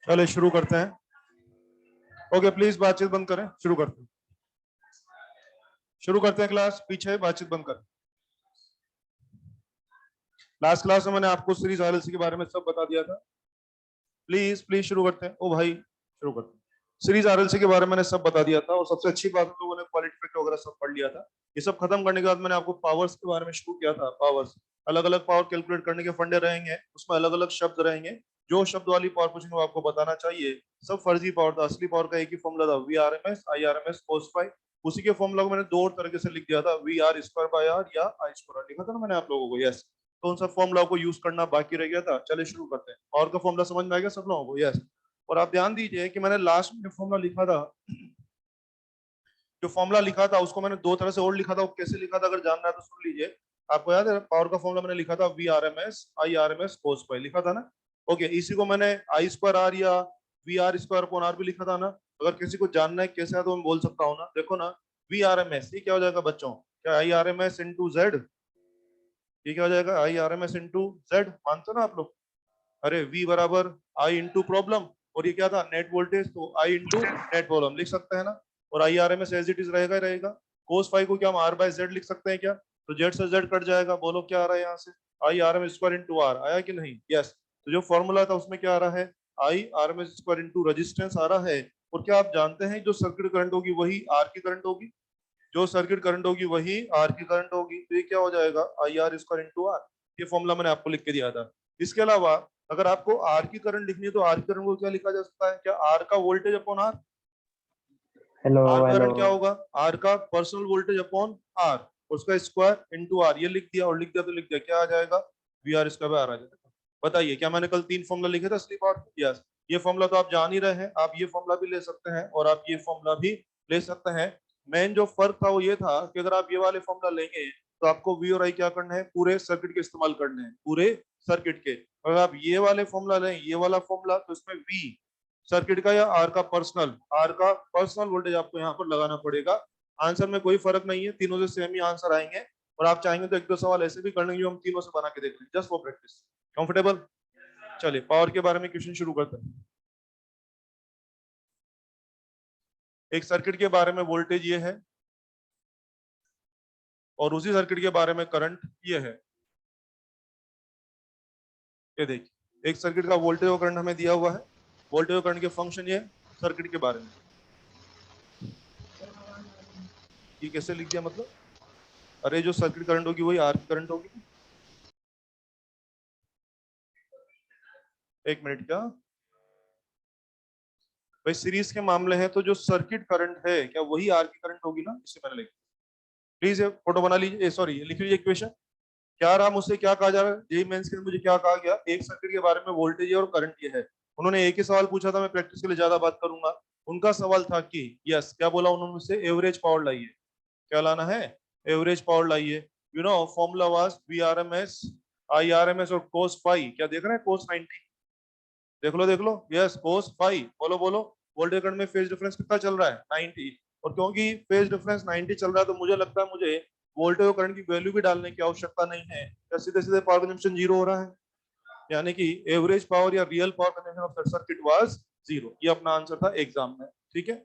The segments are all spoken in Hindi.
चलिए शुरू करते हैं। ओके प्लीज बातचीत बंद करें, शुरू करते हैं। शुरू करते हैं क्लास, पीछे बातचीत बंद करें। लास्ट क्लास में मैंने आपको सीरीज आरएलसी के बारे में सब बता दिया था। प्लीज प्लीज शुरू करते हैं। ओ भाई शुरू करते हैं। सीरीज आरएलसी के बारे में मैंने सब बता दिया था और सबसे अच्छी बात लोगों ने क्वालिटी फैक्टर वगैरह सब पढ़ लिया था। ये सब खत्म करने के बाद मैंने आपको पावर्स के बारे में शुरू किया था। पावर्स, अलग अलग पावर कैलकुलेट करने के फंडे रहेंगे, उसमें अलग अलग शब्द रहेंगे। जो शब्द वाली पावर पूछेंगे वो आपको बताना चाहिए। सब फर्जी पावर था, असली पावर का एक ही फॉर्मूला था, V R M S I R M S cos phi. उसी के फॉर्मूला को मैंने दो और तरीके से लिख दिया था, V R square by R या आई स्क्वायर लिखा था ना मैंने आप लोगों को। यस, तो उन सब फॉर्मूला को यूज करना बाकी रह गया था। चलिए शुरू करते हैं। पावर का फॉर्मूला समझ में आ गया सब लोगों को? यस। और आप ध्यान दीजिए कि मैंने लास्ट में जो फॉर्मूला लिखा था, जो फॉर्मूला लिखा था उसको मैंने दो तरह से और लिखा था। वो कैसे लिखा था अगर जानना है तो सुन लीजिए। आपको याद है पावर का फॉर्मूला मैंने लिखा था V R M S I R M S cos phi लिखा था ना। ओके, इसी को मैंने आई स्क्वायर आर या V R square upon R भी लिखा था ना। अगर किसी को जानना है कैसे है तो मैं बोल सकता हूँ ना। देखो ना, वी आर एम एस ये क्या हो जाएगा बच्चों? क्या I R M S into Z? ये क्या हो जाएगा? I R M S into Z. मानते हो ना आप लोग? अरे वी बराबर आई इंटू प्रॉब्लम, और ये क्या था? नेट वोल्टेज, तो आई इंटू नेट प्रॉब्लम लिख सकते हैं ना। और I R M S as it is रहेगा ही रहेगा। कोस फाई को क्या हम आर बाय जेड लिख सकते हैं क्या? तो जेड से जेड कट जाएगा। बोलो क्या आ रहा है यहाँ से? I R M S square into R आया कि नहीं? यस। तो जो फॉर्मूला था उसमें क्या आ रहा है? I R M S square into resistance आ रहा है। और क्या आप जानते हैं जो सर्किट करंट होगी वही आर की करंट होगी? जो सर्किट करंट होगी वही आर की करंट होगी। तो ये क्या हो जाएगा? I R square into R. ये फॉर्मूला मैंने आपको लिख के दिया था। इसके अलावा अगर आपको आर की करंट लिखनी है तो आर की करंट को क्या लिखा जा सकता है? क्या आर का voltage upon R? Hello R का हेलो। करंट क्या होगा? आर का पर्सनल वोल्टेज अपॉन आर, उसका स्क्वायर इंटू आर। ये लिख दिया और लिख दिया तो लिख दिया, क्या आ जाएगा? V R square by R आ जाएगा। बताइए, क्या मैंने कल 3 फॉर्मूला लिखे थे असली बात? यस। ये फॉर्मूला तो आप जान ही रहे हैं। आप ये फॉर्मूला भी ले सकते हैं और आप ये फॉर्मूला भी ले सकते हैं। मेन जो फर्क था वो ये था कि अगर आप ये वाले फॉर्मूला लेंगे तो आपको वी और आई क्या करना है? पूरे सर्किट के इस्तेमाल करने हैं, पूरे सर्किट के। अगर आप ये वाले फॉर्मूला लें, ये वाला फॉर्मूला, तो इसमें वी सर्किट का या आर का पर्सनल वोल्टेज आपको यहाँ पर लगाना पड़ेगा। आंसर में कोई फर्क नहीं है, तीनों से सेम ही आंसर आएंगे। और आप चाहेंगे तो एक दो सवाल ऐसे भी कर लेंगे जो हम तीनों से बना के देख लेंगे, जस्ट फॉर प्रैक्टिस। कंफर्टेबल? चलिए पावर के बारे में क्वेश्चन शुरू करते हैं। एक सर्किट के बारे में वोल्टेज ये है और उसी सर्किट के बारे में करंट ये है। ये देखिए, एक सर्किट का वोल्टेज और करंट हमें दिया हुआ है। वोल्टेज और करंट के फंक्शन ये सर्किट के बारे में। ये कैसे लिख दिया मतलब? अरे जो सर्किट करंट होगी वही आर की करंट होगी। एक मिनट, क्या भाई सीरीज के मामले हैं तो जो सर्किट करंट है क्या वही आर की करंट होगी ना? इससे मैंने लिखा। प्लीज ये फोटो बना लीजिए, सॉरी लिख लीजिए इक्वेशन। क्या रहा मुझसे, क्या कहा जा रहा है? जेईई मेंस के लिए मुझे क्या कहा गया? एक सर्किट के बारे में वोल्टेज है और करंट ये है। उन्होंने एक ही सवाल पूछा था, मैं प्रैक्टिस के लिए ज्यादा बात करूंगा। उनका सवाल था कि यस, क्या बोला उन्होंने मुझसे? एवरेज पावर लाइए। क्या लाना है? एवरेज पावर लाइए। You know formula was V R M S I R M S और कोस फाई। क्या देख रहे हैं? कोस 90। देख लो देख लो। यस, कोस फाई। बोलो बोलो। वोल्टेज करंट में फेज डिफरेंस कितना चल रहा है? 90। और क्योंकि फेज डिफरेंस 90 चल रहा है तो मुझे लगता है मुझे वोल्टेज और करंट की वैल्यू भी डालने की आवश्यकता नहीं है। या सीधे सीधे पावर कंजम्पशन जीरो हो रहा है, यानी कि एवरेज पावर या real power consumption of that circuit was zero. ये अपना आंसर था एग्जाम में। ठीक है,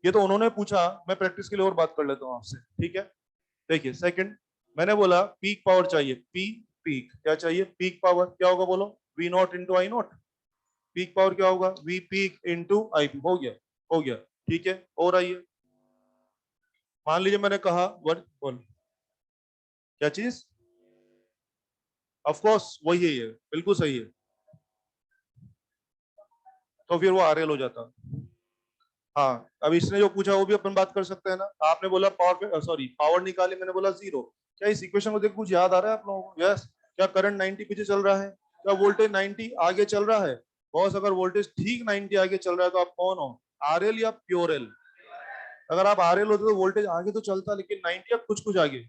ये तो उन्होंने पूछा, मैं प्रैक्टिस के लिए और बात कर लेता हूँ आपसे। ठीक है, देखिए सेकंड, मैंने बोला पीक पावर चाहिए। पी पीक क्या चाहिए? पीक पावर क्या होगा बोलो? V naught into I naught. Peak power क्या होगा? V peak into I P. हो गया, हो गया। ठीक है, और आइए, मान लीजिए मैंने कहा वन बोल, क्या चीज? ऑफ कोर्स वही है, ये बिल्कुल सही है। तो फिर वो आरएल हो जाता। हाँ, अब इसने जो पूछा वो भी अपन बात कर सकते हैं ना। आपने बोला पावर, सॉरी पावर निकाली, मैंने बोला जीरो। क्या इस इक्वेशन को देख कुछ याद आ रहा है आप लोगों को? यस। क्या करंट 90 पीछे चल रहा है? क्या वोल्टेज 90 आगे चल रहा है? बॉस अगर वोल्टेज ठीक 90 आगे चल रहा है तो आप कौन हो? आरएल या प्योर एल? अगर आप आरएल होते तो वोल्टेज आगे तो चलता, लेकिन 90 या कुछ कुछ आगे।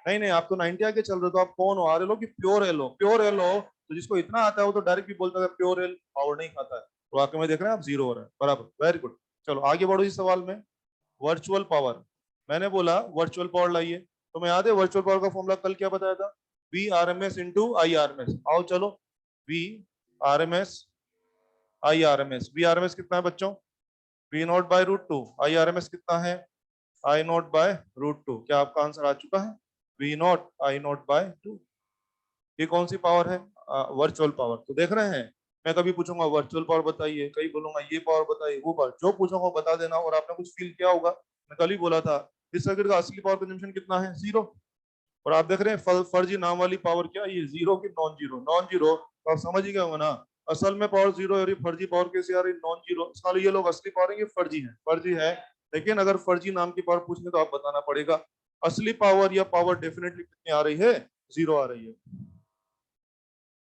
नहीं नहीं, आप तो 90 आगे चल रहे हो, तो आप कौन हो? आरएल हो कि प्योर एल हो? प्योर एल हो तो जिसको इतना आता है वो तो डायरेक्ट भी बोलता है प्योर एल पावर नहीं खाता है। तो वाकई में देख रहे हैं आप, जीरो हो रहा है। बराबर, वेरी गुड। चलो आगे बढ़ो इस सवाल में। वर्चुअल पावर, मैंने बोला वर्चुअल पावर लाइए। तो मैं याद है वर्चुअल पावर का फॉर्मूला कल क्या बताया था? V R M S into I R M S. आओ चलो, V R M S I R M S, V R M S कितना है बच्चों, V naught by root two, I R M S कितना है, I naught by root two. क्या आपका आंसर आ चुका है, V naught I naught by two. ये कौन सी पावर है, वर्चुअल पावर। तो देख रहे हैं, मैं कभी पूछूंगा वर्चुअल पावर बताइए, कहीं बोलूंगा ये पावर बताइए, वो पावर जो पूछूंगा बता देना। और आपने कुछ फील किया होगा, मैं कल ही बोला था इस सर्किट का असली पावर कंजम्पशन कितना है, 0। और आप देख रहे हैं फर्जी नाम वाली पावर क्या, ये 0 की नॉन जीरो, नॉन जीरो तो आप समझ ही गए होंगे ना। असल में पावर 0 है, फर्जी पावर कैसे आ रही, नॉन जीरो। साले ये लोग असली पावर है, ये फर्जी है, फर्जी है। लेकिन अगर फर्जी नाम की पावर पूछने तो आप बताना पड़ेगा असली पावर या पावर डेफिनेटली कितनी आ रही है, 0 आ रही है।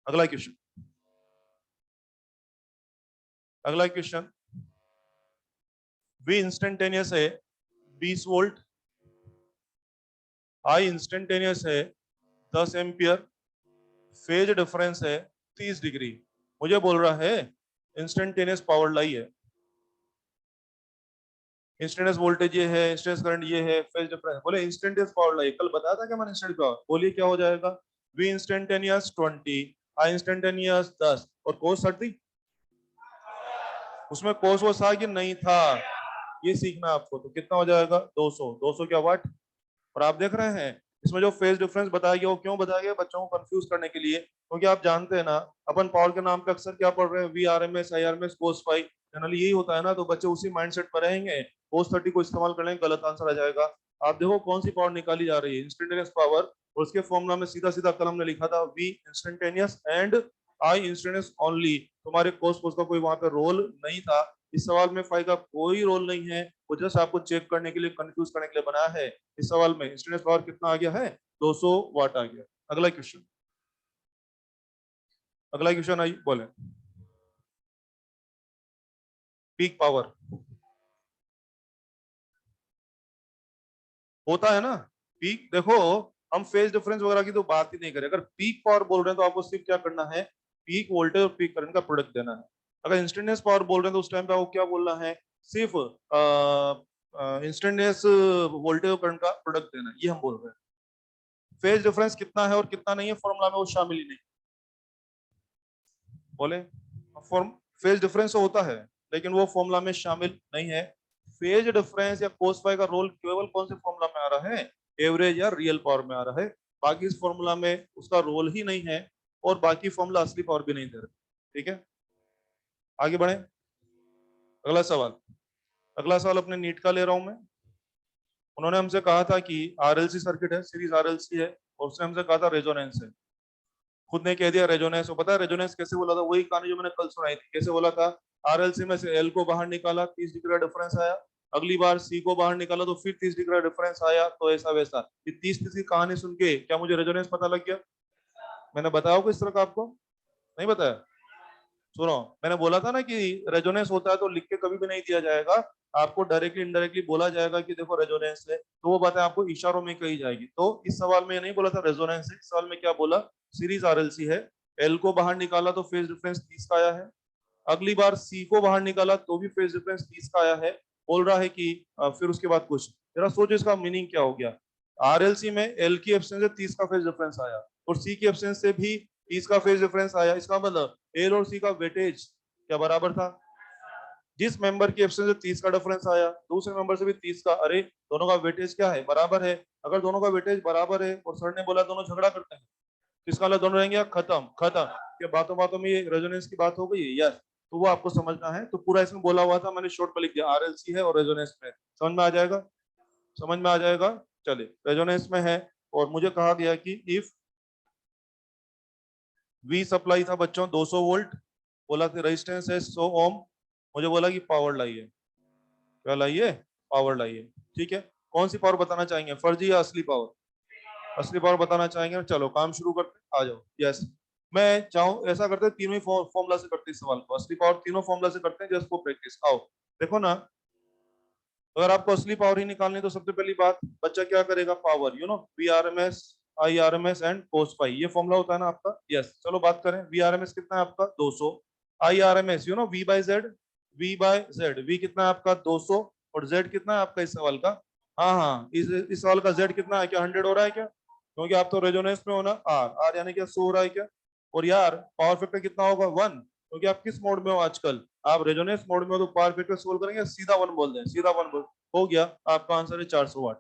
अगला क्वेश्चन, अगला क्वेश्चन, वी इंस्टेंटेनियस है 20 वोल्ट, आई इंस्टेंटेनियस है 10 एम्पियर, फेज डिफरेंस है 30 डिग्री। मुझे बोल रहा है इंस्टेंटेनियस पावर लाई है, इंस्टेंटेनियस वोल्टेज ये है, इंस्टेंटेनियस करंट ये है, फेज डिफरेंस। बोले इंस्टेंटेनियस पावर लाई, कल बताया था क्या मैंने इंस्टेंट पावर। बोलिए क्या हो जाएगा, वी इंस्टेंटेनियस 20, आई इंस्टेंटेनियस 10 और कोस 30। उसमें कोस वो था कि नहीं था, ये सीखना है आपको। तो कितना हो जाएगा 200, 200 क्या वाट। और आप देख रहे हैं इसमें जो फेज डिफरेंस बताया गया वो क्यों बताया गया, बच्चों को कंफ्यूज करने के लिए। क्योंकि आप जानते हैं ना, अपन पावर के नाम पे अक्सर क्या पढ़ रहे हैं, V R M S, I R M S, cos phi, generally यही होता है ना। तो बच्चे उसी माइंडसेट पर रहेंगे, कोस 30 को इस्तेमाल कर लेंगे, गलत आंसर आ जाएगा। आप देखो कौन सी पावर निकाली जा रही है, इंस्टेंटेनियस पावर। और उसके फॉर्मूला में सीधा सीधा कलम ने लिखा था V instantaneous and I instantaneous only. तुम्हारे कोस का कोई वहां पे रोल नहीं था। इस सवाल में फाई का कोई रोल नहीं है, वो जस्ट आपको चेक करने के लिए, कंफ्यूज करने के लिए बनाया है। इस सवाल में इंस्टेंटेनियस पावर कितना आ गया है, 200 वाट आ गया। अगला क्वेश्चन, अगला क्वेश्चन आई बोले, पीक पावर होता है ना, पीक देखो, हम फेज डिफरेंस वगैरह की तो बात ही नहीं करें। अगर पीक पावर बोल रहे हैं तो आपको सिर्फ क्या करना है, पीक वोल्टेज और पीक करंट का प्रोडक्ट देना है। अगर इंस्टेंटेनियस पावर बोल रहे हैं तो उस टाइम पे आपको क्या बोलना है, सिर्फ इंस्टेंटेनियस वोल्टेज और करंट का प्रोडक्ट देना है, ये हम बोल रहे हैं। फेज डिफरेंस कितना है और कितना नहीं है फॉर्मूला में वो शामिल ही नहीं। बोले फॉर्म फेज डिफरेंस होता है लेकिन वो फॉर्मूला में शामिल नहीं है। फेज डिफरेंस या कोस फाई का रोल केवल कौन से फॉर्मूला में आ रहा है, एवरेज या रियल पावर में आ रहा है। बाकी इस फॉर्मूला में उसका रोल ही नहीं है, और बाकी फॉर्मूला असली पावर भी नहीं दे रहे। ठीक है, आगे बढ़े। अगला सवाल, अगला सवाल अपने नीट का ले रहा हूं मैं। उन्होंने हमसे कहा था कि आरएलसी सर्किट है, सीरीज आरएलसी है, और उसने हमसे कहा था रेजोनेंस है। खुद ने कह दिया रेजोनेंस। वो पता है रेजोनेंस कैसे बोला था, वही कहानी जो मैंने कल सुनाई थी। कैसे बोला था, आरएलसी में से एल को बाहर निकाला, 30 डिग्री का डिफरेंस आया। अगली बार सी को बाहर निकाला तो फिर 30 डिग्री का डिफरेंस आया। तो ऐसा वैसा ये 30 की कहानी सुन के क्या मुझे रेजोनेंस पता लग गया। मैंने बताया होगा इस तरह का आपको, नहीं बताया। सुनो, मैंने बोला था ना कि रेजोनेंस होता है तो लिख के कभी भी नहीं दिया जाएगा, आपको डायरेक्टली इनडायरेक्टली बोला जाएगा कि देखो रेजोनेंस है, तो वो बातें आपको इशारों में कही जाएगी। तो इस सवाल में ये नहीं बोला था रेजोनेंस है, इस सवाल में क्या बोला, सीरीज आरएलसी है, एल को बाहर निकाला तो फेज डिफरेंस 30 का आया है। अगली बार सी को बाहर निकाला तो भी फेज डिफरेंस 30 का आया है। बोल रहा है कि फिर उसके बाद कुछ जरा सोचो इसका मीनिंग क्या हो गया। आरएलसी में एल की एब्सेंस से 30 का फेज डिफरेंस आया, और सी की एब्सेंस से भी 30 का फेज डिफरेंस आया। इसका मतलब एल और सी का वेटेज क्या बराबर था। जिस मेंबर की एब्सेंस से 30 का डिफरेंस आया, दूसरे मेंबर से भी 30 का, अरे दोनों का वेटेज क्या है, बराबर है। अगर दोनों का वेटेज बराबर है और सर ने बोला दोनों झगड़ा करते हैं, तो इसका मतलब दोनों रहेंगे खत्म खत्म। क्या बातों बातों में ये रेजोनेंस की बात हो गई है, यस। तो वो आपको समझना है। तो पूरा इसमें बोला हुआ था, मैंने शॉर्ट में लिख दिया, आरएलसी है और रेजोनेंस में। समझ में आ जाएगा, समझ में आ जाएगा। चलिए, रेजोनेंस में है, और मुझे कहा गया कि इफ वी सप्लाई था बच्चों 200 वोल्ट, बोला कि रेजिस्टेंस है 100 ओम, मुझे बोला कि पावर लाइए। क्या लाइए, पावर लाइए। ठीक है, कौन सी पावर बताना चाहेंगे, फर्जी या असली पावर। असली पावर बताना चाहेंगे, चलो काम शुरू करते हैं, आ जाओ। यस, मैं चाहूँ ऐसा करते हैं, तीनों ही फॉर्मूला से करते हैं सवाल को, असली पावर तीनों फॉर्मूला से करते हैं, जस्ट फॉर प्रैक्टिस। आओ देखो ना, अगर आपको असली पावर ही निकालनी है तो सबसे पहली बात बच्चा क्या करेगा, power, V R M S, I R M S and cos phi, ये फॉर्मूला होता है ना आपका। यस, चलो बात करें। वी आर एम एस कितना है आपका 200, I R M S V by Z, V by Z, V कितना है आपका 200, और जेड कितना है आपका इस सवाल का, हाँ हाँ इस सवाल का जेड कितना है, क्या 100 हो रहा है क्या, क्योंकि आप तो रेजोनेंस में हो ना, आर आर यानी क्या 100 हो रहा है क्या। और यार पावर फैक्टर कितना होगा 1, क्योंकि आप किस मोड में हो आजकल, आप रेजोनेंस मोड में हो, तो पावर फैक्टर सोल्व करेंगे, सीधा 1 बोल दें, सीधा 1 बोल, हो गया, आपका आंसर है 400 वाट।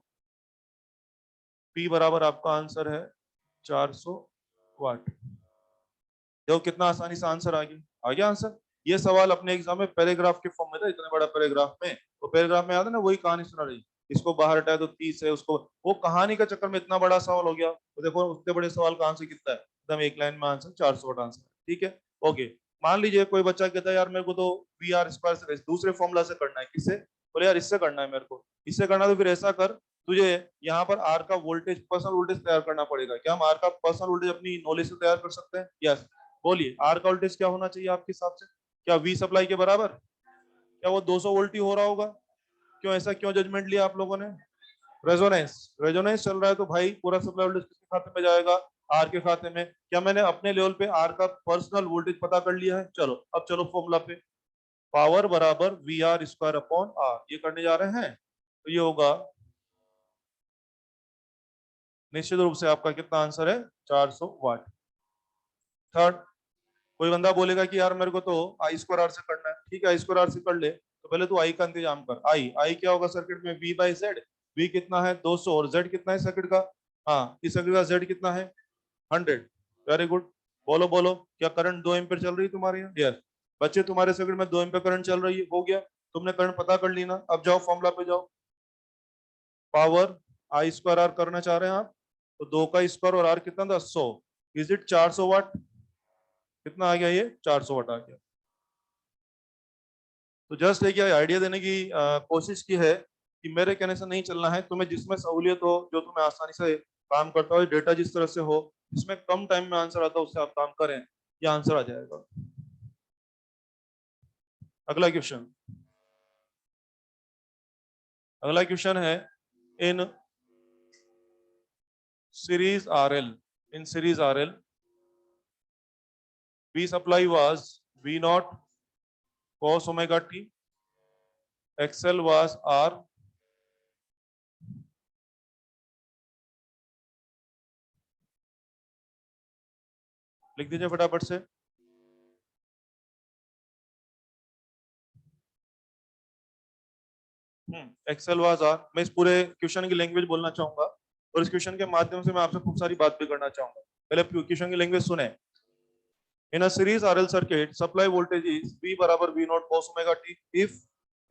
पी बराबर आपका आंसर है 400 वाट। देखो कितना आसानी से आंसर आ गया आंसर। ये सवाल अपने एग्जाम में पैराग्राफ के फॉर्म में था, इतना बड़ा पैराग्राफ में, तो पैराग्राफ में याद है ना, वही कहानी सुना रही, इसको बाहर हटाए तो 30 है, उसको, वो कहानी का चक्कर में इतना बड़ा सवाल हो गया, तो देखो उतने बड़े सवाल का आंसर कितना है, एकदम एक लाइन में आंसर 400 वाट आंसर। ठीक है, ओके। मान लीजिए कोई बच्चा कहता है यार मेरे को तो वी आर स्क्वायर से दूसरे फॉर्मूला से करना है, किससे, बोले यार इससे करना है मेरे को, इससे करना, तो फिर ऐसा कर, तुझे यहाँ पर आर का वोल्टेज, पर्सनल वोल्टेज तैयार करना पड़ेगा। क्या हम आर का पर्सनल वोल्टेज अपनी नॉलेज से तैयार कर सकते हैं? यस। बोलिए आर का वोल्टेज क्या होना चाहिए आपके हिसाब से? क्या वी सप्लाई के बराबर? क्या वो 200 वोल्ट ही हो रहा होगा? क्यों, ऐसा क्यों जजमेंट लिया आप लोगों ने? रेजोनेंस, रेजोनेंस चल रहा है तो भाई पूरा सप्लाई वोल्टेज किसके खाते में जाएगा? आर के खाते में। क्या मैंने अपने लेवल पे आर का पर्सनल वोल्टेज पता कर लिया है? चलो अब चलो फॉर्मूला पे, पावर बराबर V R square upon R, ये करने जा रहे हैं, तो ये होगा निश्चित रूप से आपका कितना आंसर है? 400 वाट। थर्ड, कोई बंदा बोलेगा कि यार मेरे को तो आई स्क्वायर आर से करना है, ठीक है आई स्क्वायर आर से कर ले, तो पहले तू आई का इंतजाम कर। आई आई क्या होगा सर्किट में? We by Z. वी कितना है? 200, और जेड कितना है सर्किट का? हाँ, इस सर्किट का जेड कितना है? 100। Very good. बोलो बोलो, क्या करंट 2 एम्पीयर चल रही है तुम्हारे यहाँ? यस। बच्चे तुम्हारे सर्किट में 2 एम्पीयर करंट चल रही है, हो गया, तुमने करंट पता कर ली ना। अब जाओ फॉर्मूला पे जाओ, पावर आई स्क्वायर आर करना चाह रहे हैं आप, तो 2 का स्क्वायर और आर कितना था? 100। इज इट 400 वाट? कितना आ गया ये? 400 वाट आ गया। तो जस्ट एक आइडिया देने की कोशिश की है कि मेरे कहने से नहीं चलना है, तुम्हें जिसमें सहूलियत हो, जो तुम्हें आसानी से काम करता हो, डेटा जिस तरह से हो, जिसमें कम टाइम में आंसर आता हो, उससे आप काम करें, ये आंसर आ जाएगा। अगला क्वेश्चन, अगला क्वेश्चन है, in series RL, in series RL V supply was V naught cos omega t, XL was R, लिख दीजिए फटाफट से। X L was R. मैं इस पूरे क्वेश्चन की लैंग्वेज बोलना चाहूंगा, और इस क्वेश्चन के माध्यम से मैं आपसे खूब सारी बात भी करना चाहूंगा। पहले क्वेश्चन की लैंग्वेज सुने। In a series RL circuit supply voltage is V बराबर V naught cos omega t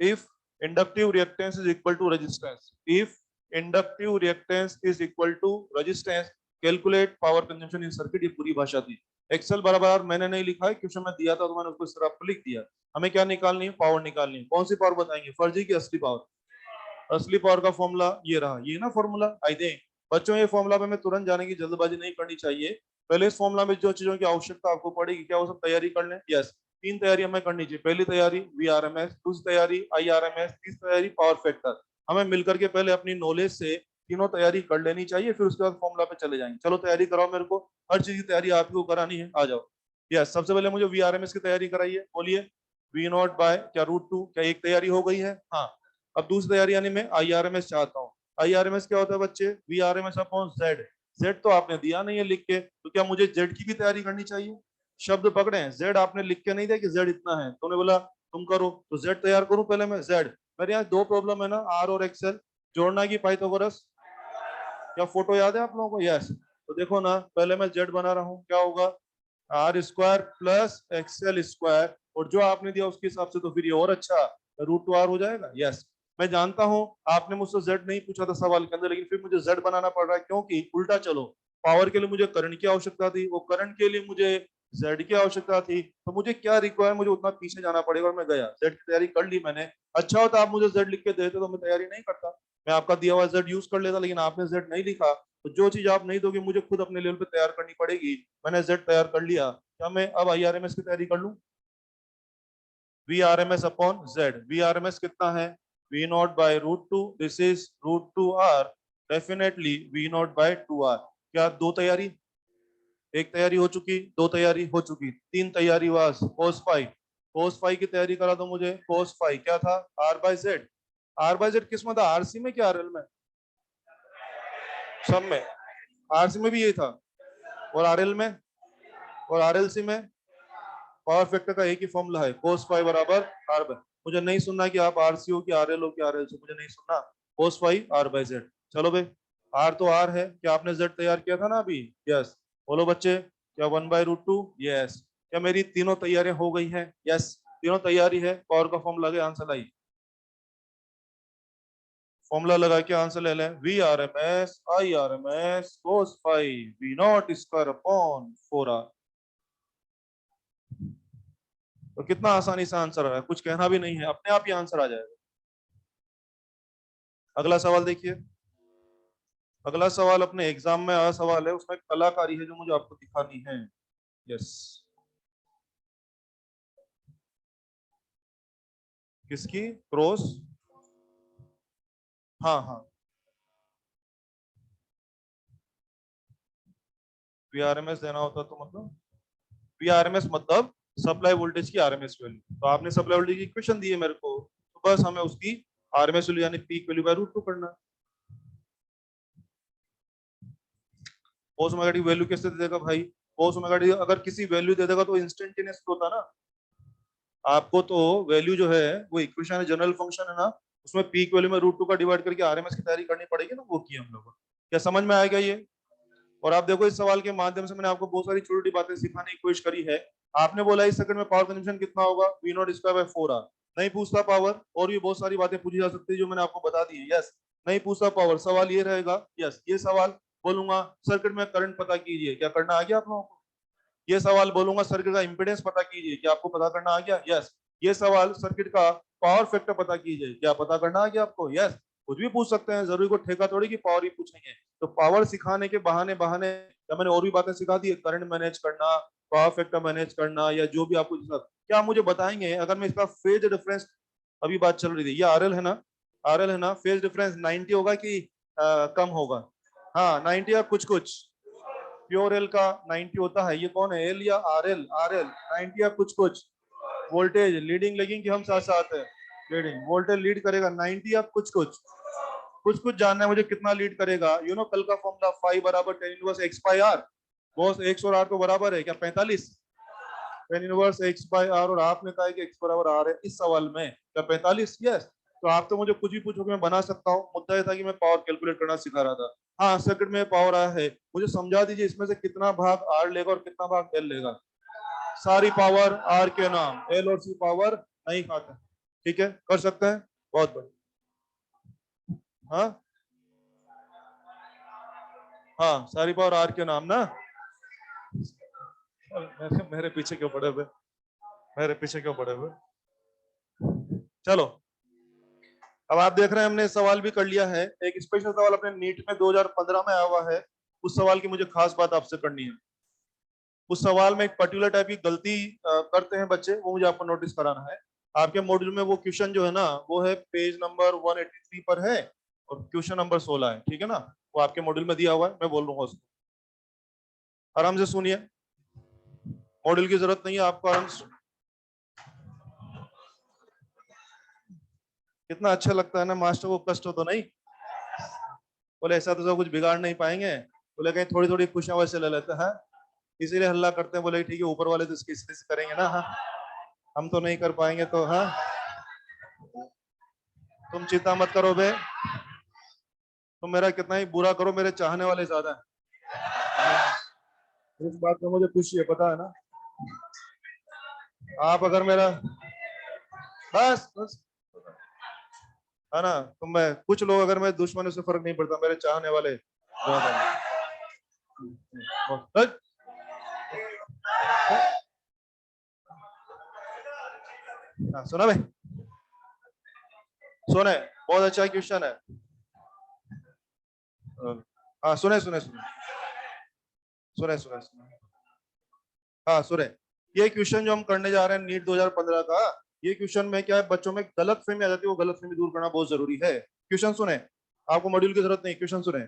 if inductive reactance is equal to resistance, if inductive reactance is equal to resistance, calculate power consumption in circuit. ये पूरी भाषा थी। एक्सेल बराबर मैंने नहीं लिखा है, क्वेश्चन में दिया था तो मैंने उसको इस तरह आपको लिख दिया। हमें क्या निकालनी है? पावर निकालनी है। कौन सी पावर बताएंगे, फर्जी की असली पावर? असली पावर का फॉर्मूला ये रहा, ये ना फॉर्मूला। आई थिंक बच्चों ये फॉर्मूला पे मैं तुरंत जाने की जल्दबाजी नहीं करनी चाहिए। पहले इस फॉर्मूला में जो चीजों की आवश्यकता आपको पड़ेगी, क्या वो सब तैयारी कर लें। यस, 3 तैयारी हमें करनी चाहिए। पहली तैयारी VRMS, दूसरी तैयारी IRMS, तीसरी तैयारी पावर फैक्टर। हमें मिलकर के पहले अपनी नॉलेज से तीनों तैयारी कर लेनी चाहिए, फिर उसके बाद फॉर्मूला पे चले जाएंगे। चलो तैयारी कराओ, मेरे को हर चीज की तैयारी आपको करानी है, आ जाओ। यस, सबसे पहले मुझे VRMS की तैयारी कराइए। बोलिए, V नॉट बाय क्या √2, क्या एक तैयारी हो गई है? हाँ। अब दूसरी तैयारी यानी मैं IRMS चाहता हूँ। IRMS क्या होता है बच्चे? VRMS upon Z. जेड तो आपने दिया नहीं है लिख के, तो क्या मुझे जेड की भी तैयारी करनी चाहिए? शब्द पकड़े हैं, जेड आपने लिख के नहीं दिया कि जेड इतना है, तुमने बोला तुम करो, तो जेड तैयार करूं पहले मैं जेड। मेरे यहाँ दो प्रॉब्लम है ना, आर और एक्सएल, जोड़ना की पाइथागोरस। क्या फोटो याद है आप लोगों को? यस। तो देखो ना, पहले मैं जेड बना रहा हूँ, क्या होगा? R square plus X L square, और जो आपने दिया उसके हिसाब से तो फिर ये और अच्छा √2r हो जाएगा। यस, मैं जानता हूं आपने मुझसे जेड नहीं पूछा था सवाल के अंदर, लेकिन फिर मुझे जेड बनाना पड़ रहा है, क्योंकि उल्टा चलो, पावर के लिए मुझे करंट की आवश्यकता थी, वो करंट के लिए मुझे जेड की आवश्यकता थी, तो मुझे क्या रिक्वायर, मुझे उतना पीछे जाना पड़ेगा, और मैं गया जेड की तैयारी कर ली मैंने। अच्छा होता आप मुझे जेड लिख के देते तो मैं तैयारी नहीं करता, मैं आपका दिया हुआ जेड यूज कर लेता, लेकिन आपने जेड नहीं लिखा, तो जो चीज आप नहीं दोगे मुझे खुद अपने लेवल पे तैयार करनी पड़ेगी। मैंने जेड तैयार कर लिया, क्या मैं अब IRMS की तैयारी कर लूं? VRMS upon Z. VRMS कितना है? V naught by √2, this is √2r, definitely V naught by 2r। क्या दो तैयारी? एक तैयारी हो चुकी, दो तैयारी हो चुकी, तीन तैयारी वास cos फाई। cos फाई की तैयारी करा दो मुझे। cos फाई क्या था? R by Z. R by Z किस में था? RC में क्या RL में? सब में। RC में भी यही था, और RL में, और RLC में, पावर फैक्टर का एक ही फॉर्मूला है, cos फाई बराबर आर बाय। मुझे नहीं सुनना कि आप आरसी हो कि आरएल हो कि आरएल से, मुझे नहीं सुनना, cos phi R by Z. चलो भाई, आर तो आर है, क्या आपने जेड तैयार किया था ना अभी? यस। बोलो बच्चे, क्या 1/√2? यस। क्या मेरी तीनों तैयारियां हो गई हैं? यस, तीनों तैयारी है। पावर का फॉर्मूला लगे, आंसर लाइए। फॉर्मूला लगा के आंसर ले लें, V R M S I R M S cos phi V naught square upon 4r। तो कितना आसानी से आंसर है, कुछ कहना भी नहीं है, अपने आप ही आंसर आ जाएगा। अगला सवाल देखिए। अगला सवाल अपने एग्जाम में आया सवाल है, उसमें कलाकारी है जो मुझे आपको दिखानी है। यस। किसकी? क्रॉस। हाँ हाँ, वीआरएमएस देना होता तो मतलब, वीआरएमएस मतलब सप्लाई वोल्टेज की आरएमएस वैल्यू। तो आपने सप्लाई वोल्टेज की इक्वेशन दी है मेरे को, तो बस हमें उसकी आरएमएस वैल्यू यानी पीक वैल्यू बाय √2 करना है। कोस ओमेगा टी वैल्यू कैसे दे देगा भाई? कोस ओमेगा टी अगर किसी वैल्यू दे देगा तो इंस्टेंटेनियस होता ना। आपको तो वैल्यू जो है वो इक्वेशन है, जनरल फंक्शन है ना, उसमें पीक वैल्यू में √2 का डिवाइड करके आरएमएस की तैयारी करनी पड़ेगी ना, वो की हम लोग। क्या समझ में आएगा ये? और आप देखो, इस सवाल के माध्यम से मैंने आपको बहुत सारी छोटी छोटी बातें सिखाने की कोशिश करी है। आपने बोला इस सेकंड में पावर कंजम्पशन कितना होगा, we naught square by 4r। नहीं पूछता पावर, और भी बहुत सारी बातें पूछी जा सकती है जो मैंने आपको बता दी है। यस, नहीं पूछता पावर, सवाल ये रहेगा। यस, ये सवाल बोलूंगा सर्किट में करंट पता कीजिए, क्या करना आ गया आप लोगों को? ये सवाल बोलूंगा सर्किट का इंपीडेंस पता कीजिए, क्या आपको पता करना आ गया? यस। ये सवाल सर्किट का पावर फैक्टर पता कीजिए, क्या पता करना आ गया आपको? यस। कुछ भी पूछ सकते हैं, जरूरी को ठेका थोड़ी कि पावर ही पूछेंगे। तो पावर सिखाने के बहाने बहाने या मैंने और भी बातें सिखा दी, करंट मैनेज करना, पावर फैक्टर मैनेज करना, या जो भी आपको क्या आप मुझे बताएंगे अगर मैं इसका फेज डिफरेंस, अभी बात चल रही थी, ये आरएल है ना, आरएल है ना, फेज डिफरेंस 90 होगा कि कम होगा? हाँ 90 या कुछ कुछ, प्योर एल का 90 होता है। ये कौन है, एल या आरएल? आरएल 90 या कुछ कुछ। वोल्टेज लीडिंग लेगिंग कि हम साथ साथ है? लीडिंग। वोल्टेज लीड करेगा 90 या कुछ कुछ। कुछ कुछ जानना है मुझे, कितना लीड करेगा? यू नो कल का फॉर्मूला फाई बराबर tan inverse X by R. Boss X और आर को बराबर है क्या 45? Tan inverse X by R, और आपने कहा है कि एक्स बराबर आर है इस सवाल में, क्या 45? यस। तो आप तो मुझे कुछ भी पूछोगे मैं बना सकता हूँ। मुद्दा ये था कि मैं पावर कैलकुलेट करना सिखा रहा था। हाँ, सर्किट में पावर आया है, मुझे समझा दीजिए इसमें से कितना भाग आर लेगा और कितना भाग एल लेगा। सारी पावर आर के नाम, एल और सी पावर नहीं खाता। ठीक है, कर सकते हैं, बहुत बढ़िया। हाँ हाँ, सारी पावर आर के नाम ना। मेरे पीछे क्यों पड़े हुए, मेरे पीछे क्यों पड़े हुए? चलो, अब आप देख रहे हैं हमने सवाल भी कर लिया है। एक स्पेशल सवाल अपने नीट में 2015 में आया हुआ है, उस सवाल की मुझे खास बात आपसे करनी है। उस सवाल में एक पर्टिकुलर टाइप की गलती करते हैं बच्चे, वो मुझे आपको नोटिस कराना है। आपके मॉड्यूल में वो क्वेश्चन जो है ना, वो है पेज नंबर 183 पर है, और क्वेश्चन नंबर 16 है, ठीक है ना? वो आपके मॉड्यूल में दिया हुआ है, मैं बोल रहा हूँ उसको, आराम से सुनिए। मॉड्यूल की जरूरत नहीं है आपको, आराम से। कितना अच्छा लगता है ना, मास्टर को कष्ट हो तो नहीं। बोले ऐसा तो सब कुछ बिगाड़ नहीं पाएंगे, बोले कहीं थोड़ी थोड़ी खुशियां वैसे ले लेते हैं, इसीलिए हल्ला करते हैं। बोले ठीक है, ऊपर वाले तो इसकी स्थिति से करेंगे ना, हाँ हम तो नहीं कर पाएंगे, तो हाँ तुम चिंता मत करो बे, तुम मेरा कितना ही बुरा करो, मेरे चाहने वाले ज्यादा है। इस बात में मुझे खुशी है, पता है ना। आप अगर मेरा, बस बस, है ना, तो मैं, कुछ लोग अगर मेरे दुश्मनों से फर्क नहीं पड़ता, मेरे चाहने वाले ज्यादा है। बस, हाँ, सुना भाई, सुने, बहुत अच्छा क्वेश्चन है। हाँ सुने सुने सुने सुने सुने सुने, हाँ सुने। ये क्वेश्चन जो हम करने जा रहे हैं नीट 2015 का, ये क्वेश्चन में क्या है, बच्चों में गलत फहमी आ जाती है, वो गलत फहमी दूर करना बहुत जरूरी है। क्वेश्चन सुने, आपको मॉड्यूल की जरूरत नहीं, क्वेश्चन सुने।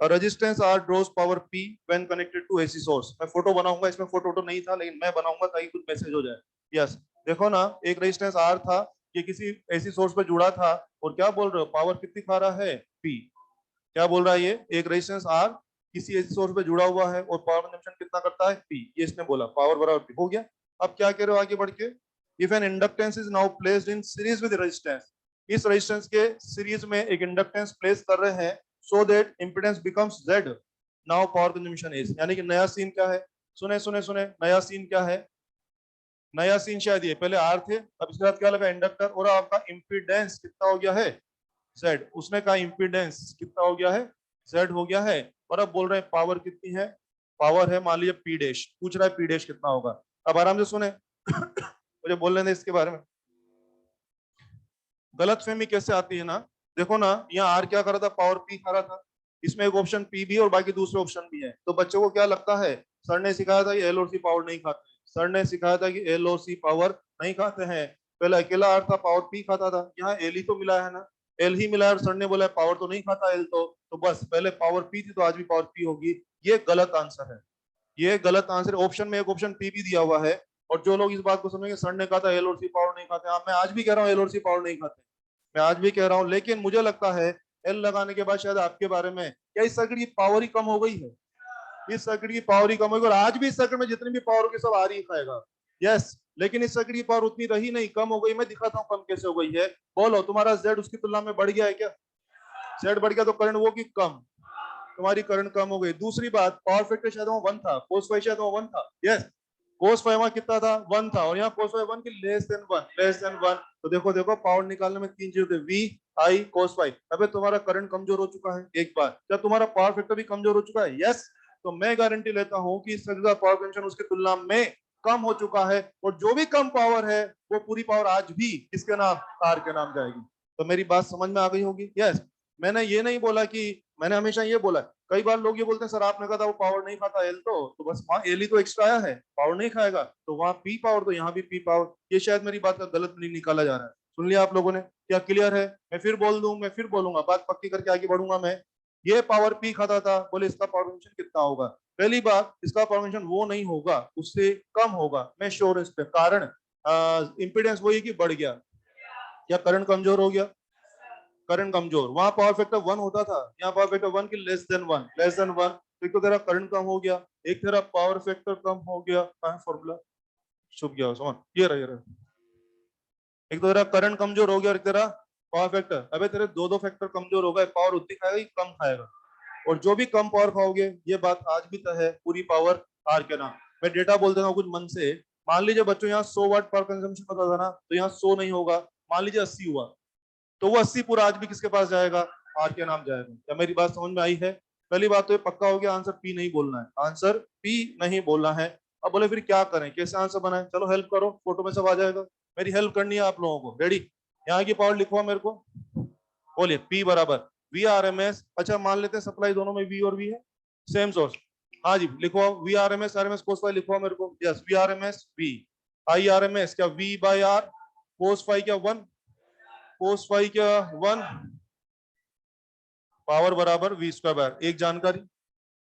Resistance R draws power P when connected to AC source. मैं फोटो बनाऊंगा, इसमें फोटो नहीं था, लेकिन मैं बनाऊंगा ताकि कुछ मैसेज हो जाए। यस, देखो ना, एक रेजिस्टेंस आर था, ये किसी एसी सोर्स पे जुड़ा था, और क्या बोल रहे हो, पावर कितनी खा रहा है, पी। क्या बोल रहा है ये, एक रेजिस्टेंस आर किसी एसी सोर्स पे जुड़ा हुआ है और पावर कंजम्पशन कितना करता है, पी। ये इसने बोला, पावर बराबर पी, हो गया। अब क्या कह रहे हो आगे बढ़ के, if an inductance is now placed in series with resistance, इस रेजिस्टेंस के सीरीज में एक इंडक्टेंस प्लेस कर रहे हैं, so that impedance becomes Z, now power consumption is, यानी कि नया सीन क्या है, सुने सुने सुने, नया सीन क्या है, नया सीन शायद ये, पहले आर थे, अब इसके बाद क्या लगा इंडक्टर, और आपका इंपीडेंस कितना हो गया है, जेड, उसने कहा इंपीडेंस कितना हो गया है, जेड हो गया है, और अब बोल रहे हैं पावर कितनी है, पावर है मान लीजिए पी डैश, पूछ रहा है पी डैश कितना होगा। अब आराम से सुने मुझे बोलने दें इसके बारे में, गलतफहमी कैसे आती है ना, देखो ना यहाँ आर क्या कर रहा था, पावर पी खा रहा था, इसमें एक ऑप्शन पी भी है और बाकी दूसरे ऑप्शन भी है, तो बच्चों को क्या लगता है, सर ने सिखाया था कि एल और सी पावर नहीं खाते, सर ने सिखाया था कि एल और सी पावर नहीं खाते हैं, पहले अकेला आर था पावर पी खाता था, यहाँ एल ही तो मिला है ना, एल ही मिला है और सर ने बोला पावर तो नहीं खाता एल, तो बस पहले पावर पी थी तो आज भी पावर पी होगी, ये गलत आंसर है, ये गलत आंसर, ऑप्शन में एक ऑप्शन पी भी दिया हुआ है, और जो लोग इस बात को समझेंगे सर ने कहा था एल और सी पावर नहीं खाते, हाँ मैं आज भी कह रहा हूँ एल और सी पावर नहीं खाते, मैं आज भी कह रहा हूँ, लेकिन मुझे लगता है एल लगाने के बाद शायद आपके बारे में क्या इस सर्किट की पावर ही कम हो गई है, इस सर्किट की पावर ही कम हो गई, और आज भी इस सर्किट में जितनी भी पावर होगी सब आ रही खाएगा, यस, लेकिन इस सर्किट की पावर उतनी रही नहीं, कम हो गई, मैं दिखाता हूँ कम कैसे हो गई है, बोलो तुम्हारा जेड उसकी तुलना में बढ़ गया है क्या, जेड बढ़ गया तो करंट वो की कम, तुम्हारी करंट कम हो गई, दूसरी बात पावर फैक्टर शायद वो 1 था, कोस फाई शायद वो 1 था, यस, कोस फाई वहां कितना था 1 था, और यहाँ कोस फाई 1 की लेस देन 1, लेस देन 1, तो देखो देखो पावर निकालने में 3 जीरो थे, वी आई कोस फाई, अबे तुम्हारा करंट कमजोर हो चुका है एक बार, क्या तुम्हारा पावर फैक्टर भी कमजोर हो चुका है, यस, तो मैं गारंटी लेता हूं कि इस पावर कंजम्पशन उसकी तुलना में कम हो चुका है, और जो भी कम पावर है वो पूरी पावर आज भी किसके नाम, कार के नाम जाएगी, तो मेरी बात समझ में आ गई होगी, यस, मैंने ये नहीं बोला कि, मैंने हमेशा ये बोला, कई बार लोग ये बोलते हैं सर आपने कहा था वो पावर नहीं खाता एल, तो बस वहां एल ही तो एक्स्ट्रा आया है, पावर नहीं खाएगा, तो वहां पी पावर तो यहाँ भी पी पावर, ये शायद मेरी बात का गलत नहीं निकाला जा रहा है, सुन लिया आप लोगों ने, क्या क्लियर है, मैं फिर बोल दूं, मैं फिर बोलूंगा, बात पक्की करके आगे बढ़ूंगा मैं, ये पावर पी खाता था, बोले इसका पावर फंक्शन कितना होगा, पहली बात इसका पावर फंक्शन वो नहीं होगा, उससे कम होगा, मैं श्योर इस पे, कारण इंपीडेंस वही की बढ़ गया, या करंट कमजोर हो गया, करंट कमजोर, वहां पावर फैक्टर 1 होता था, यहाँ पावर फैक्टर 1 की लेस देन 1, लेस देन 1, तो एक तो तेरा करंट कम हो गया, एक तेरा पावर फैक्टर कम हो गया, कहाँ फॉर्मूला छुप गया, समझ, ये रहा, एक तो तेरा करंट कमजोर हो गया और तेरा पावर फैक्टर, अबे तेरे दो दो फैक्टर कमजोर हो गए, पावर उतनी खाएगा कि कम खाएगा, और जो भी कम पावर खाओगे, ये बात आज भी तय है, पूरी पावर आर के नाम, मैं डेटा बोल देता हूँ कुछ मन से, मान लीजिए बच्चों यहाँ 100 वाट पावर कंजम्पशन होता था ना, तो यहाँ 100 नहीं होगा, मान लीजिए 80 हुआ, तो वो 80 पूरा आज भी किसके पास जाएगा, आर के नाम जाएगा, क्या मेरी बात समझ में आई है, पहली बात तो ये पक्का हो गया, आंसर पी नहीं बोलना है, आंसर पी नहीं बोलना है, अब बोले फिर क्या करें, कैसे आंसर बनाए, चलो हेल्प करो, फोटो में सब आ जाएगा, मेरी हेल्प करनी है आप लोगों को, रेडी, यहाँ की पावर लिखवा मेरे को, बोलिए पी बराबर वी आर एम एस, अच्छा मान लेते हैं सप्लाई दोनों में वी और वी है, सेम सोर्स, हाँ जी लिखवा V R M S cos phi लिखवा मेरे को, yes V R M S V, I R M S क्या V by R, cos phi क्या 1, कोस फाई क्या 1, पावर बराबर वी स्क्वायर बार, एक जानकारी,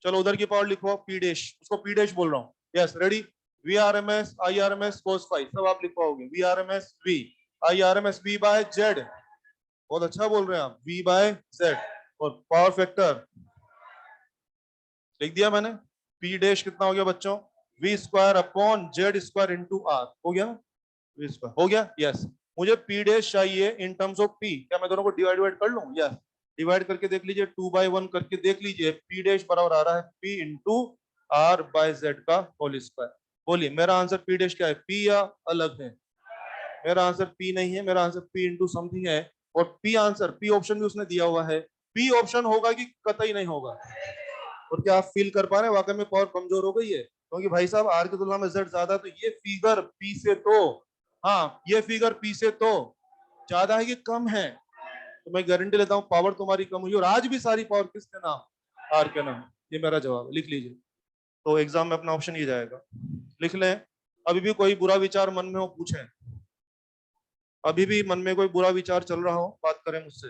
चलो उधर की पावर लिखो पी डैश, उसको पी डैश बोल रहा हूँ, yes ready, V R M S I R M S cos phi, सब आप लिखवाओगे, V R M S V, I R M S V by Z, बहुत अच्छा बोल रहे हैं आप, वी बाय जेड, और पावर फैक्टर लिख दिया मैंने, पी डैश कितना हो गया बच्चों, V square upon Z square into R, हो गया ना, वी स्क्वायर हो गया, यस, मुझे पी डैश चाहिए इन टर्म्स ऑफ पी, क्या मैं दोनों को डिवाइड कर लूं, यस, डिवाइड करके देख लीजिए 2/1 करके देख लीजिए, पी डैश बराबर आ रहा है P into R by Z का होल स्क्वायर, बोलिए मेरा आंसर पी डैश क्या है, पी या अलग है, मेरा आंसर पी नहीं है, मेरा आंसर पी इंटू समथिंग है, और पी आंसर पी ऑप्शन भी उसने दिया हुआ है, पी ऑप्शन होगा कि कतई नहीं होगा, और क्या आप फील कर पा रहे हैं वाकई में पावर कमजोर हो गई है, क्योंकि भाई साहब आर की तुलना में जेड ज्यादा, तो ये फिगर पी से तो, हाँ ये फिगर पी से तो ज्यादा है कि कम है, तो मैं गारंटी लेता हूं पावर तुम्हारी कम हुई, और आज भी सारी पावर किसके नाम, आर के नाम, ये मेरा जवाब है, लिख लीजिए, तो एग्जाम में अपना ऑप्शन ये जाएगा, लिख लें, अभी भी कोई बुरा विचार मन में हो पूछें, अभी भी मन में कोई बुरा विचार चल रहा हो बात करें मुझसे।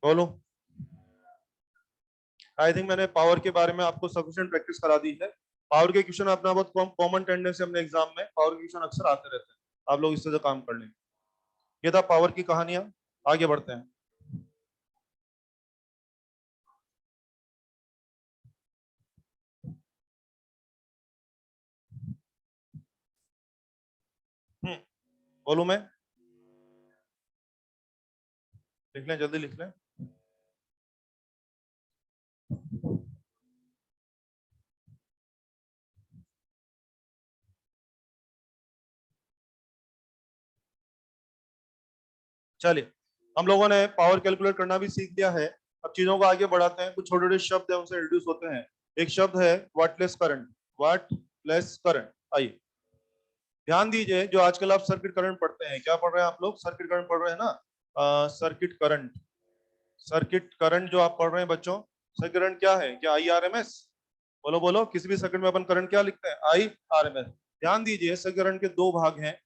बोलो। आई थिंक मैंने पावर के बारे में आपको सफिशिएंट प्रैक्टिस करा दी है। पावर के क्वेश्चन अपना बहुत कॉमन टेंडेंसी अपने एग्जाम में पावर के क्वेश्चन अक्सर आते रहते हैं, आप लोग इससे जो काम कर लेंगे। ये था पावर की कहानियां। आगे बढ़ते हैं। बोलूं मैं? लिख लें, जल्दी लिख लें। चलिए, हम लोगों ने पावर कैलकुलेट करना भी सीख लिया है। अब चीजों को आगे बढ़ाते हैं। कुछ छोटे छोटे शब्द है उनसे इंट्रोड्यूस होते हैं। एक शब्द है वाटलेस करंट। Wattless current. आइए ध्यान दीजिए, जो आजकल आप सर्किट करंट पढ़ते हैं, क्या पढ़ रहे हैं आप लोग? सर्किट करंट पढ़ रहे हैं ना? Circuit current. सर्किट करंट जो आप पढ़ रहे हैं बच्चों, सर्किट करंट क्या है? क्या आई आर एम एस? बोलो बोलो, किसी भी सर्किट में अपन करंट क्या लिखते हैं? I R M S. ध्यान दीजिए, सर्किट करंट के दो भाग हैं।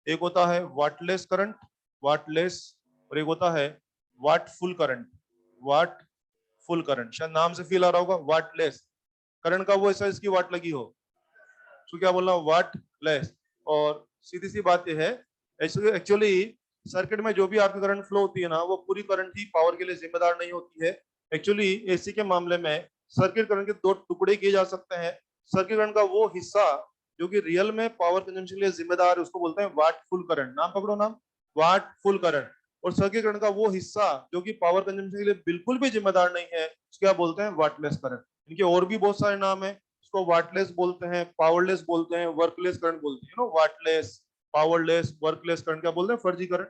एक होता है वाटलेस करंट, वाटलेस, और एक होता है वाट फुल करंट। वाट फुल करंट, शायद नाम से फील आ रहा होगा। वाटलेस करंट का वो ऐसा इसकी वाट लगी हो, तो क्या बोलना? वाट लेस। और सीधी सी बात यह है, एक्चुअली सर्किट में जो भी आपकी करंट फ्लो होती है ना, वो पूरी करंट ही पावर के लिए जिम्मेदार नहीं होती है। एक्चुअली एसी के मामले में सर्किट करंट के दो टुकड़े किए जा सकते हैं। सर्किट करंट का वो हिस्सा जो कि रियल में पावर कंजम्पशन के लिए जिम्मेदार है, उसको बोलते हैं वाट फुल करंट। नाम पकड़ो, नाम वाट फुल करंट। और सर्किट करंट का वो हिस्सा जो कि पावर कंजम्पशन के लिए बिल्कुल भी जिम्मेदार नहीं है, उसको क्या बोलते हैं? Wattless current. इनके और भी बहुत सारे नाम है। इसको वाटलेस बोलते हैं, पावरलेस बोलते हैं, वर्कलेस करंट बोलते हैं। वाटलेस, पावरलेस, वर्कलेस करंट क्या बोलते हैं? फर्जी current.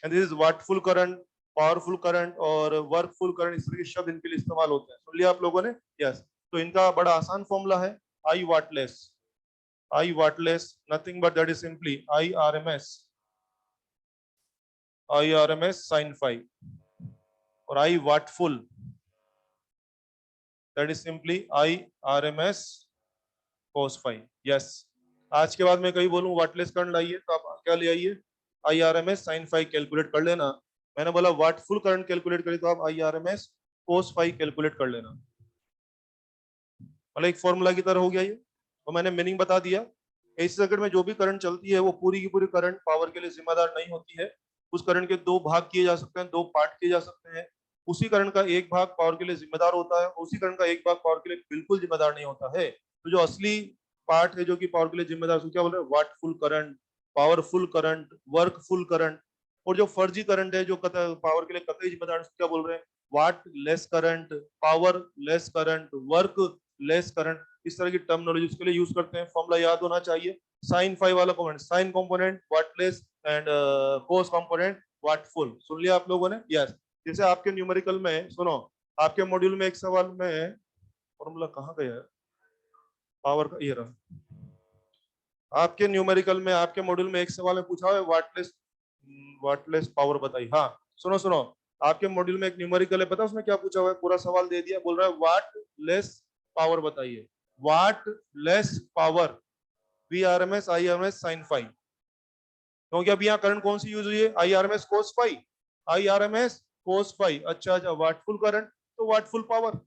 And this is वाटफुल current, powerful current और वर्कफुल करंट, इस तरह के शब्द इनके लिए इस्तेमाल होते हैं। सुन लिया आप लोगों ने? यस। तो इनका बड़ा आसान फॉर्मूला है I wattless. I wattless nothing but that is simply I R M S sine phi. और I wattful, that is simply I R M S cos phi. Yes. आज के बाद मैं कहीं बोलूं वाटलेस करंट लाइए, तो आप क्या ले आइए? I R M S sine five calculate कर लेना। मैंने बोला वाट फुल करंट कैलकुलेट करी, तो आप I R M S cos five calculate कर लेना। मतलब एक फॉर्मूला की तरह हो गया ये। तो मैंने मीनिंग बता दिया। एसी सर्किट में जो भी करंट चलती है, वो पूरी की पूरी करंट पावर के लिए जिम्मेदार नहीं होती है। उस करंट के दो भाग किए जा सकते हैं, दो पार्ट किए जा सकते हैं। उसी करंट का एक भाग पावर के लिए जिम्मेदार होता है, उसी करंट का एक भाग पावर के लिए बिल्कुल जिम्मेदार नहीं होता है। तो जो असली पार्ट है जो कि पावर के लिए जिम्मेदार, उसको क्या बोल रहे हैं? Wattful current, powerful current, workful current. और जो फर्जी करंट है जो पावर के लिए कतई जिम्मेदार, उसको क्या बोल रहे हैं? Wattless current, powerless current, workless current. इस तरह की टर्मिनोलॉजी उसके लिए यूज करते हैं। फॉर्मूला याद होना चाहिए। साइन फाइव वाला component sine component wattless, and cos component wattful. सुन लिया आप लोगों ने? यस। जैसे आपके न्यूमेरिकल में, सुनो, आपके मॉड्यूल में एक सवाल में, फॉर्मूला कहाँ गया है पावर का? ये रहा। आपके न्यूमेरिकल में, आपके मॉड्यूल में एक सवाल में पूछा है वाटलेस, वाटलेस पावर बताइए। हाँ, सुनो सुनो, आपके मॉड्यूल में एक न्यूमेरिकल है, पता उसमें क्या पूछा हुआ है? पूरा सवाल दे दिया, बोल रहा है वाट लेस पावर बताइए। Wattless power, V R M S I R M S sine phi. क्योंकि अब यहाँ करंट कौन सी यूज हुई है? I R M S cos phi. I R M S cos phi. अच्छा अच्छा, वाटफुल करंट तो वाटफुल पावर।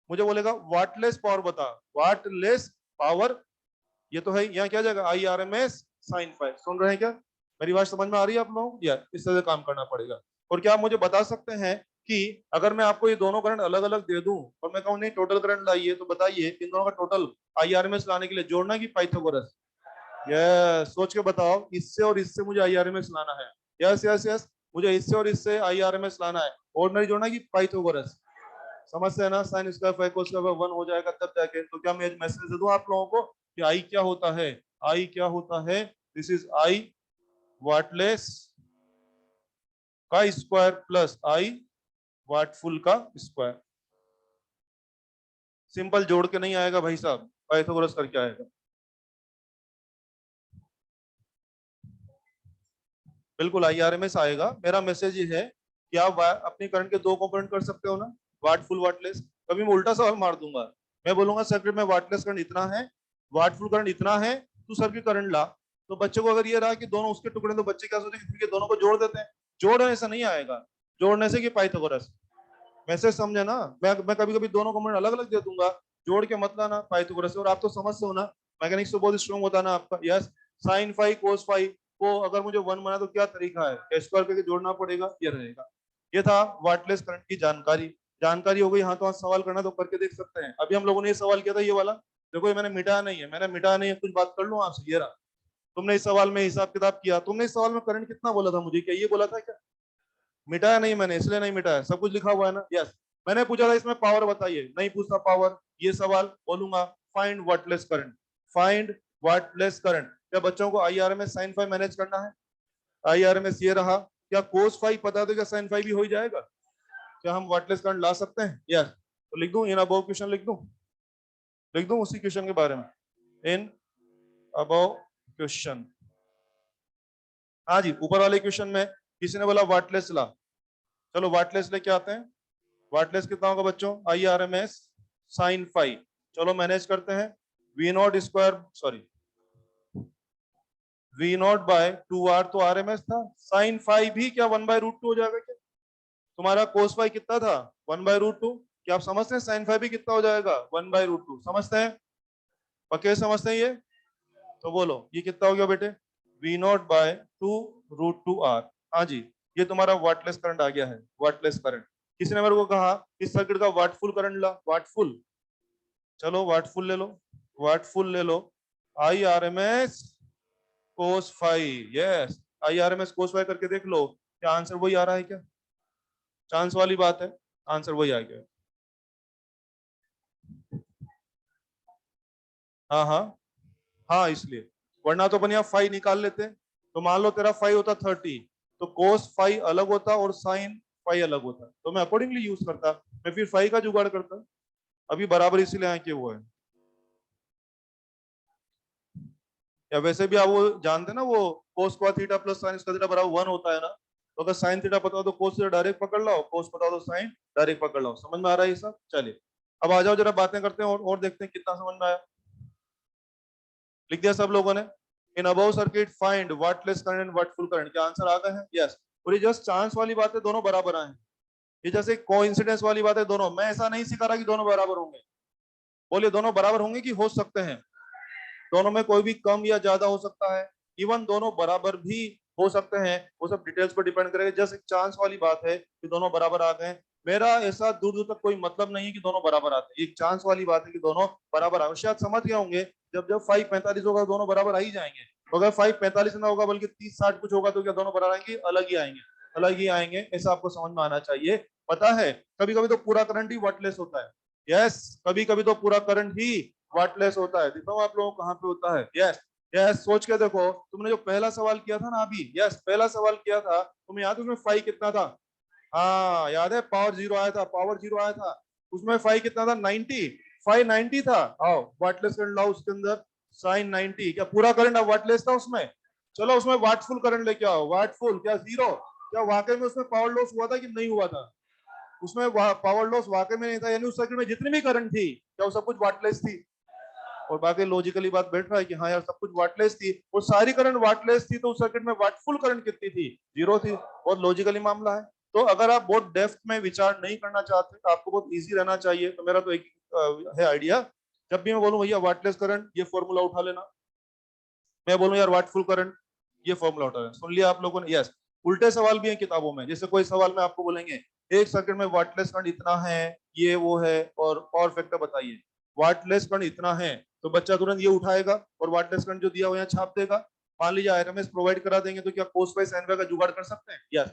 मुझे बोलेगा वाटलेस पावर बता, वाटलेस पावर, ये तो है। यहाँ क्या जाएगा? I R M S sine phi. सुन रहे हैं क्या? मेरी बात समझ में आ रही है आप लोगों को? या इस तरह से काम करना पड़ेगा। और क्या आप मुझे बता सकते हैं कि अगर मैं आपको ये दोनों करंट अलग अलग दे दूं और मैं कहूं नहीं टोटल करंट लाइए, तो बताइए इन दोनों का टोटल आईआरएमएस लाने के लिए जोड़ना कि पाइथागोरस? यस, सोच के बताओ। इससे और इससे मुझे आईआरएमएस लाना है। यस यस यस, मुझे इससे और इससे आईआरएमएस लाना है। ऑर्डिनरी जोड़ना कि पाइथागोरस? समझ से है ना? Sine square five cos square one हो जाएगा तब जाके। तो क्या मैं मैसेज दे दूं आप लोगों को कि आई क्या होता है? आई क्या होता है? दिस इज आई वाटलेस का स्क्वायर प्लस आई वाटफुल का स्क्वायर। सिंपल जोड़ के नहीं आएगा भाई साहब, पाइथागोरस करके आएगा। बिल्कुल आईआरएमएस आएगा। मेरा मैसेज ये है कि आप अपनी करंट के दो कंपोनेंट कर सकते हो ना, वाटफुल वाटलेस। कभी मैं उल्टा सवाल मार दूंगा, मैं बोलूंगा सर्किट में वाटलेस करंट इतना है, वाटफुल करंट इतना है, तू सर्किट करंट ला। तो बच्चे को अगर ये रहा कि दोनों उसके टुकड़े, तो बच्चे क्या सोचेंगे? ठीक है, दोनों को जोड़ देते हैं। जोड़ ऐसा नहीं आएगा। जोड़ने से कि पाइथागोरस? मैसेज समझे ना? मैं कभी कभी दोनों कमेंट अलग अलग दे दूंगा, जोड़ के मत लाना पाइथागोरस से। और आप तो समझ से हो ना, मैकेनिक्स तो बहुत स्ट्रॉन्ग होता है ना आपका। Yes, sine phi cos phi को अगर मुझे 1 बना तो क्या तरीका है, क्या स्क्वायर करके जोड़ना पड़ेगा, ये रहेगा। ये था वाटलेस करंट की जानकारी। जानकारी हो गई, हाँ तो आज सवाल करना तो करके देख सकते हैं। अभी हम लोगों ने ये सवाल किया था, ये वाला देखो, ये मैंने मिटाया नहीं है, मैंने मिटाया नहीं है, कुछ बात कर लूं आपसे। ये रहा, तुमने इस सवाल में हिसाब किताब किया, तुमने इस सवाल में करंट कितना बोला था मुझे, क्या ये बोला था क्या? मिटाया नहीं मैंने, इसलिए नहीं मिटाया, सब कुछ लिखा हुआ है ना। यस, मैंने पूछा था इसमें पावर बताइए, नहीं पूछता पावर। ये सवाल बोलूंगा, find wattless current, find wattless current. क्या बच्चों को आईआरएमएस साइन फाई मैनेज करना है? आईआरएमएस ये रहा, क्या कोस फाई पता तो क्या साइन फाई भी हो ही जाएगा? क्या हम वाटलेस करंट ला सकते हैं? यस, तो लिख दूं इन अबव क्वेश्चन, लिख दूं उसी क्वेश्चन के बारे में, इन अबव क्वेश्चन। हाँ जी, ऊपर वाले क्वेश्चन में किसी ने बोला वाटलेस ला, चलो वाटलेस लेके आते हैं। वाटलेस कितना होगा बच्चों? I R M S sine phi. चलो मैनेज करते हैं, V naught square, sorry V naught by 2r तो आर एम एस था, साइन फाई भी क्या 1/√2 हो जाएगा क्या? तुम्हारा कोस फाई कितना था? 1/√2। क्या आप समझते हैं साइन फाई भी कितना हो जाएगा? 1/√2। समझते हैं? पक्के समझते हैं ये? तो बोलो ये कितना हो गया बेटे? V naught by 2√2r। हाँ जी, ये तुम्हारा वाटलेस करंट आ गया है, वाटलेस करंट। किसी ने मेरे को कहा इस सर्किट का वाटफुल करंट ला, वाटफुल। चलो वाटफुल ले लो, वाटफुल ले लो। I R M S cos phi, yes, I R M S cos phi करके देख लो, क्या आंसर वही आ रहा है क्या? चांस वाली बात है, आंसर वही आ गया। हाँ हाँ हाँ, इसलिए, वरना तो अपन यहाँ फाई निकाल लेते। तो मान लो तेरा फाई होता 30, तो कोस फाई अलग होता और साइन फाई अलग होता, तो मैं अकॉर्डिंगली यूज करता, मैं फिर फाई का जुगाड़ करता। अभी बराबर इसीलिए आए कि वो है, या वैसे भी आप वो जानते ना, वो cos square theta plus sine square theta बराबर 1 होता है ना। तो अगर साइन थीटा पता हो तो कोस थीटा डायरेक्ट पकड़ लो, कोस पता हो तो साइन डायरेक्ट पकड़ लो। समझ में आ रहा है ये सब? चलिए अब आ जाओ जरा बातें करते हैं और देखते हैं कितना समझ में आया। लिख दिया सब लोगों ने? In above circuit find wattless current and वाटफुल current, क्या आंसर आ गए हैं? यस। और ये जस्ट चांस वाली बात है, दोनों बराबर आए हैं। ये जैसे कोइंसिडेंस वाली बात है, दोनों, मैं ऐसा नहीं सिखा रहा कि दोनों बराबर होंगे। बोलिए दोनों बराबर होंगे कि हो सकते हैं? दोनों में कोई भी कम या ज्यादा हो सकता है, इवन दोनों बराबर भी हो सकते हैं, वो सब डिटेल्स पर डिपेंड करेगा। जस्ट एक चांस वाली बात है कि दोनों बराबर आ गए। मेरा ऐसा दूर दूर तक कोई मतलब नहीं है कि दोनों बराबर आते हैं, एक चांस वाली बात है कि दोनों बराबर आए। शायद समझ गए होंगे, जब जब 5:45 होगा दोनों बराबर आ ही जाएंगे। तो अगर 5:45 ना होगा बल्कि 30-60 कुछ होगा तो क्या दोनों बराबर आएंगे? अलग ही आएंगे, अलग ही आएंगे, ऐसा आपको समझ में आना चाहिए। पता है कभी कभी तो पूरा करंट ही वाटलेस होता है। यस, कभी कभी तो पूरा करंट ही वाटलेस होता है। दिखाओ आप लोगों को कहाँ पे होता है। यस यस, सोच के देखो, तुमने जो पहला सवाल किया था ना अभी, यस पहला सवाल किया था, तुम्हें याद है उसमें फाई कितना था? हाँ याद है, पावर जीरो आया था, पावर जीरो आया था। उसमें फाई कितना था? 90, फाई 90 था। आओ वाटलेस करंट लाओ उसके अंदर, साइन 90। क्या पूरा करंट अब वाटलेस था उसमें? चलो उसमें वाटफुल करंट लेके आओ, वाटफुल, क्या जीरो? क्या वाकई में उसमें पावर लॉस हुआ था कि नहीं हुआ था? उसमें पावर लॉस वाकई में नहीं था, यानी उस सर्किट में जितनी भी करंट थी क्या वो सब कुछ वाटलेस थी? और बाकी लॉजिकली बात बैठ रहा है कि हाँ यार सब कुछ वाटलेस थी, वो सारी करंट वाटलेस थी, तो उस सर्किट में वाटफुल करंट कितनी थी? जीरो थी। बहुत लॉजिकली मामला है। तो अगर आप बहुत डेप्थ में विचार नहीं करना चाहते, आपको बहुत इजी रहना चाहिए, तो मेरा तो एक है आइडिया, जब भी मैं बोलूं भैया वाटलेस करंट, ये फॉर्मूला उठा लेना। मैं बोलूं यार वाटफुल करंट, ये फॉर्मूला उठा लेना। सुन लिया आप लोगों ने? यस। उल्टे सवाल भी हैं किताबों में, जैसे कोई सवाल में आपको बोलेंगे एक सर्किट में वाटलेस करंट इतना है, ये वो है, और पावर फैक्टर बताइए। वाटलेस करंट इतना है तो बच्चा तुरंत ये उठाएगा और वाटलेस करंट जो दिया हुआ यहाँ छाप देगा। मान लीजिए आरएमएस प्रोवाइड करा देंगे, तो क्या कोस बाय साइन का जुगाड़ कर सकते हैं? यस।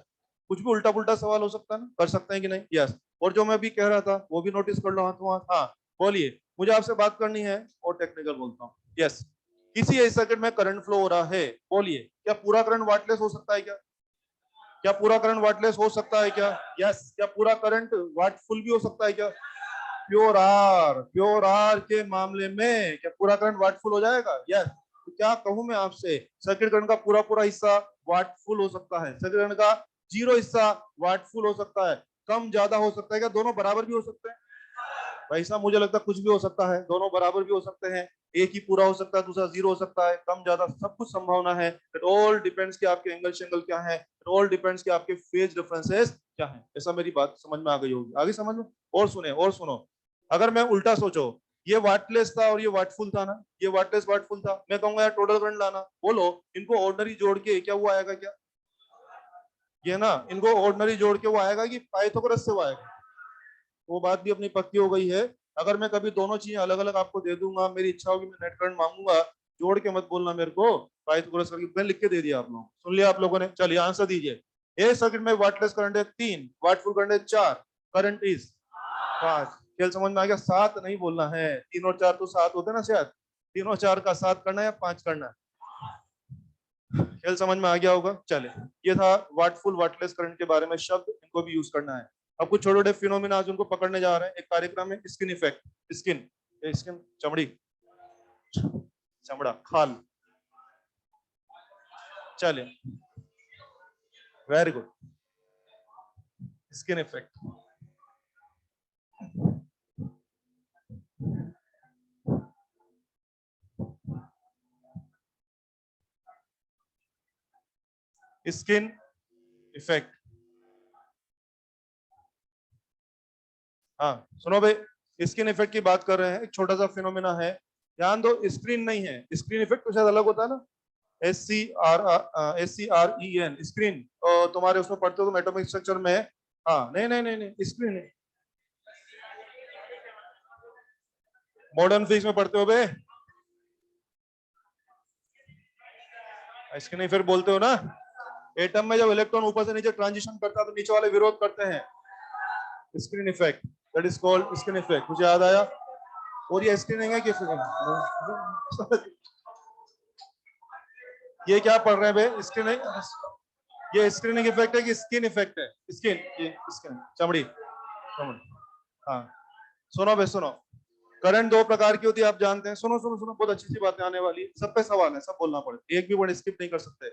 कुछ भी उल्टा पुल्टा सवाल हो सकता है ना, कर सकते हैं कि नहीं? यस। और जो मैं भी कह रहा था वो भी नोटिस कर लो हाथ वहां। हाँ बोलिए, मुझे आपसे बात करनी है और टेक्निकल बोलता हूँ। यस, किसी एक सर्किट में करंट फ्लो हो रहा है, बोलिए क्या पूरा करंट वाटलेस हो सकता है क्या? क्या पूरा करंट वाटलेस हो सकता है क्या? यस। क्या पूरा करंट वाटफुल भी हो सकता है क्या? प्योर आर के मामले में क्या पूरा करंट वाटफुल हो जाएगा? यस। तो क्या कहूं मैं आपसे, सर्किट करंट का पूरा पूरा हिस्सा वाटफुल हो सकता है, सर्किट करंट का जीरो हिस्सा वाटफुल हो सकता है, कम ज्यादा हो सकता है, क्या दोनों बराबर भी हो सकते हैं? भाई साहब मुझे लगता है कुछ भी हो सकता है, दोनों बराबर भी हो सकते हैं। एक ही पूरा हो सकता है, दूसरा जीरो हो सकता है, कम ज्यादा सब कुछ संभावना है। इट ऑल डिपेंड्स कि आपके एंगल शेंगल क्या है, इट ऑल डिपेंड्स कि आपके फेज डिफरेंसेस क्या है। ऐसा मेरी बात समझ में आ गई होगी, आगे समझ में। और सुने और सुनो, अगर मैं उल्टा सोचो, ये वाटलेस था और ये वाटफुल था ना, ये वाटलेस वाटफुल था, मैं कहूंगा यार टोटल करंट लाना, बोलो इनको ऑर्डिनरी जोड़ के क्या वो आएगा क्या, ये ना इनको ऑर्डिनरी जोड़ के वो आएगा कि पाइथागोरस से वो आएगा। वो बात भी अपनी पक्की हो गई है। अगर मैं कभी दोनों चीजें अलग अलग आपको दे दूंगा, मेरी इच्छा होगी मैं नेट करंट मांगूंगा, जोड़ के मत बोलना मेरे को, पाइथागोरस करके मैं लिख के दे दिया आप लोगों, सुन लिया आप लोगों ने। चलिए आंसर दीजिए। ए सर्किट में वाटलेस करंट है 3, वाटफुल करंट है 4, करंट इज 5। खेल समझ में आ गया? 7 नहीं बोलना है, 3 और 4 तो 7 होते ना शायद, 3 और 4 का 7 करना है या 5 करना है? खेल समझ में आ गया होगा। चले, ये था वाटफुल वाटलेस करंट के बारे में शब्द, इनको भी यूज करना है। अब कुछ छोटे छोटे फिनोमिना आज उनको पकड़ने जा रहे हैं। एक कार्यक्रम है स्किन इफेक्ट। स्किन, स्किन चमड़ी, चमड़ा, खाल। चले, very good, skin effect. Skin effect, हाँ सुनो भाई, स्किन इफेक्ट की बात कर रहे हैं। एक छोटा सा फिनोमिना है, ध्यान दो, स्क्रीन नहीं है, स्क्रीन इफेक्ट तो शायद अलग होता है ना, SCREN, स्क्रीन। तुम्हारे उसमें पढ़ते हो तुम एटॉमिक स्ट्रक्चर में। हाँ नहीं नहीं नहीं नहीं, स्क्रीन नहीं, मॉडर्न फिजिक्स में पढ़ते हो बे, स्क्रीन इफेक्ट बोलते हो ना। एटम में जब इलेक्ट्रॉन ऊपर से नीचे ट्रांजिशन करता है तो नीचे वाले विरोध करते हैं, screen effect, that is called screen effect. मुझे याद आया। और ये स्क्रीनिंग है कि ये क्या पढ़ रहे हैं भाई, स्क्रीनिंग, ये स्क्रीनिंग इफेक्ट है कि स्किन इफेक्ट है? स्किन, ये स्किन चमड़ी, चमड़ी। हाँ सुनो भाई सुनो, करंट दो प्रकार की होती है आप जानते हैं। सुनो सुनो सुनो, बहुत अच्छी सी बातें आने वाली है, सब पे सवाल है, सब बोलना पड़े, एक भी वर्ड स्किप नहीं कर सकते।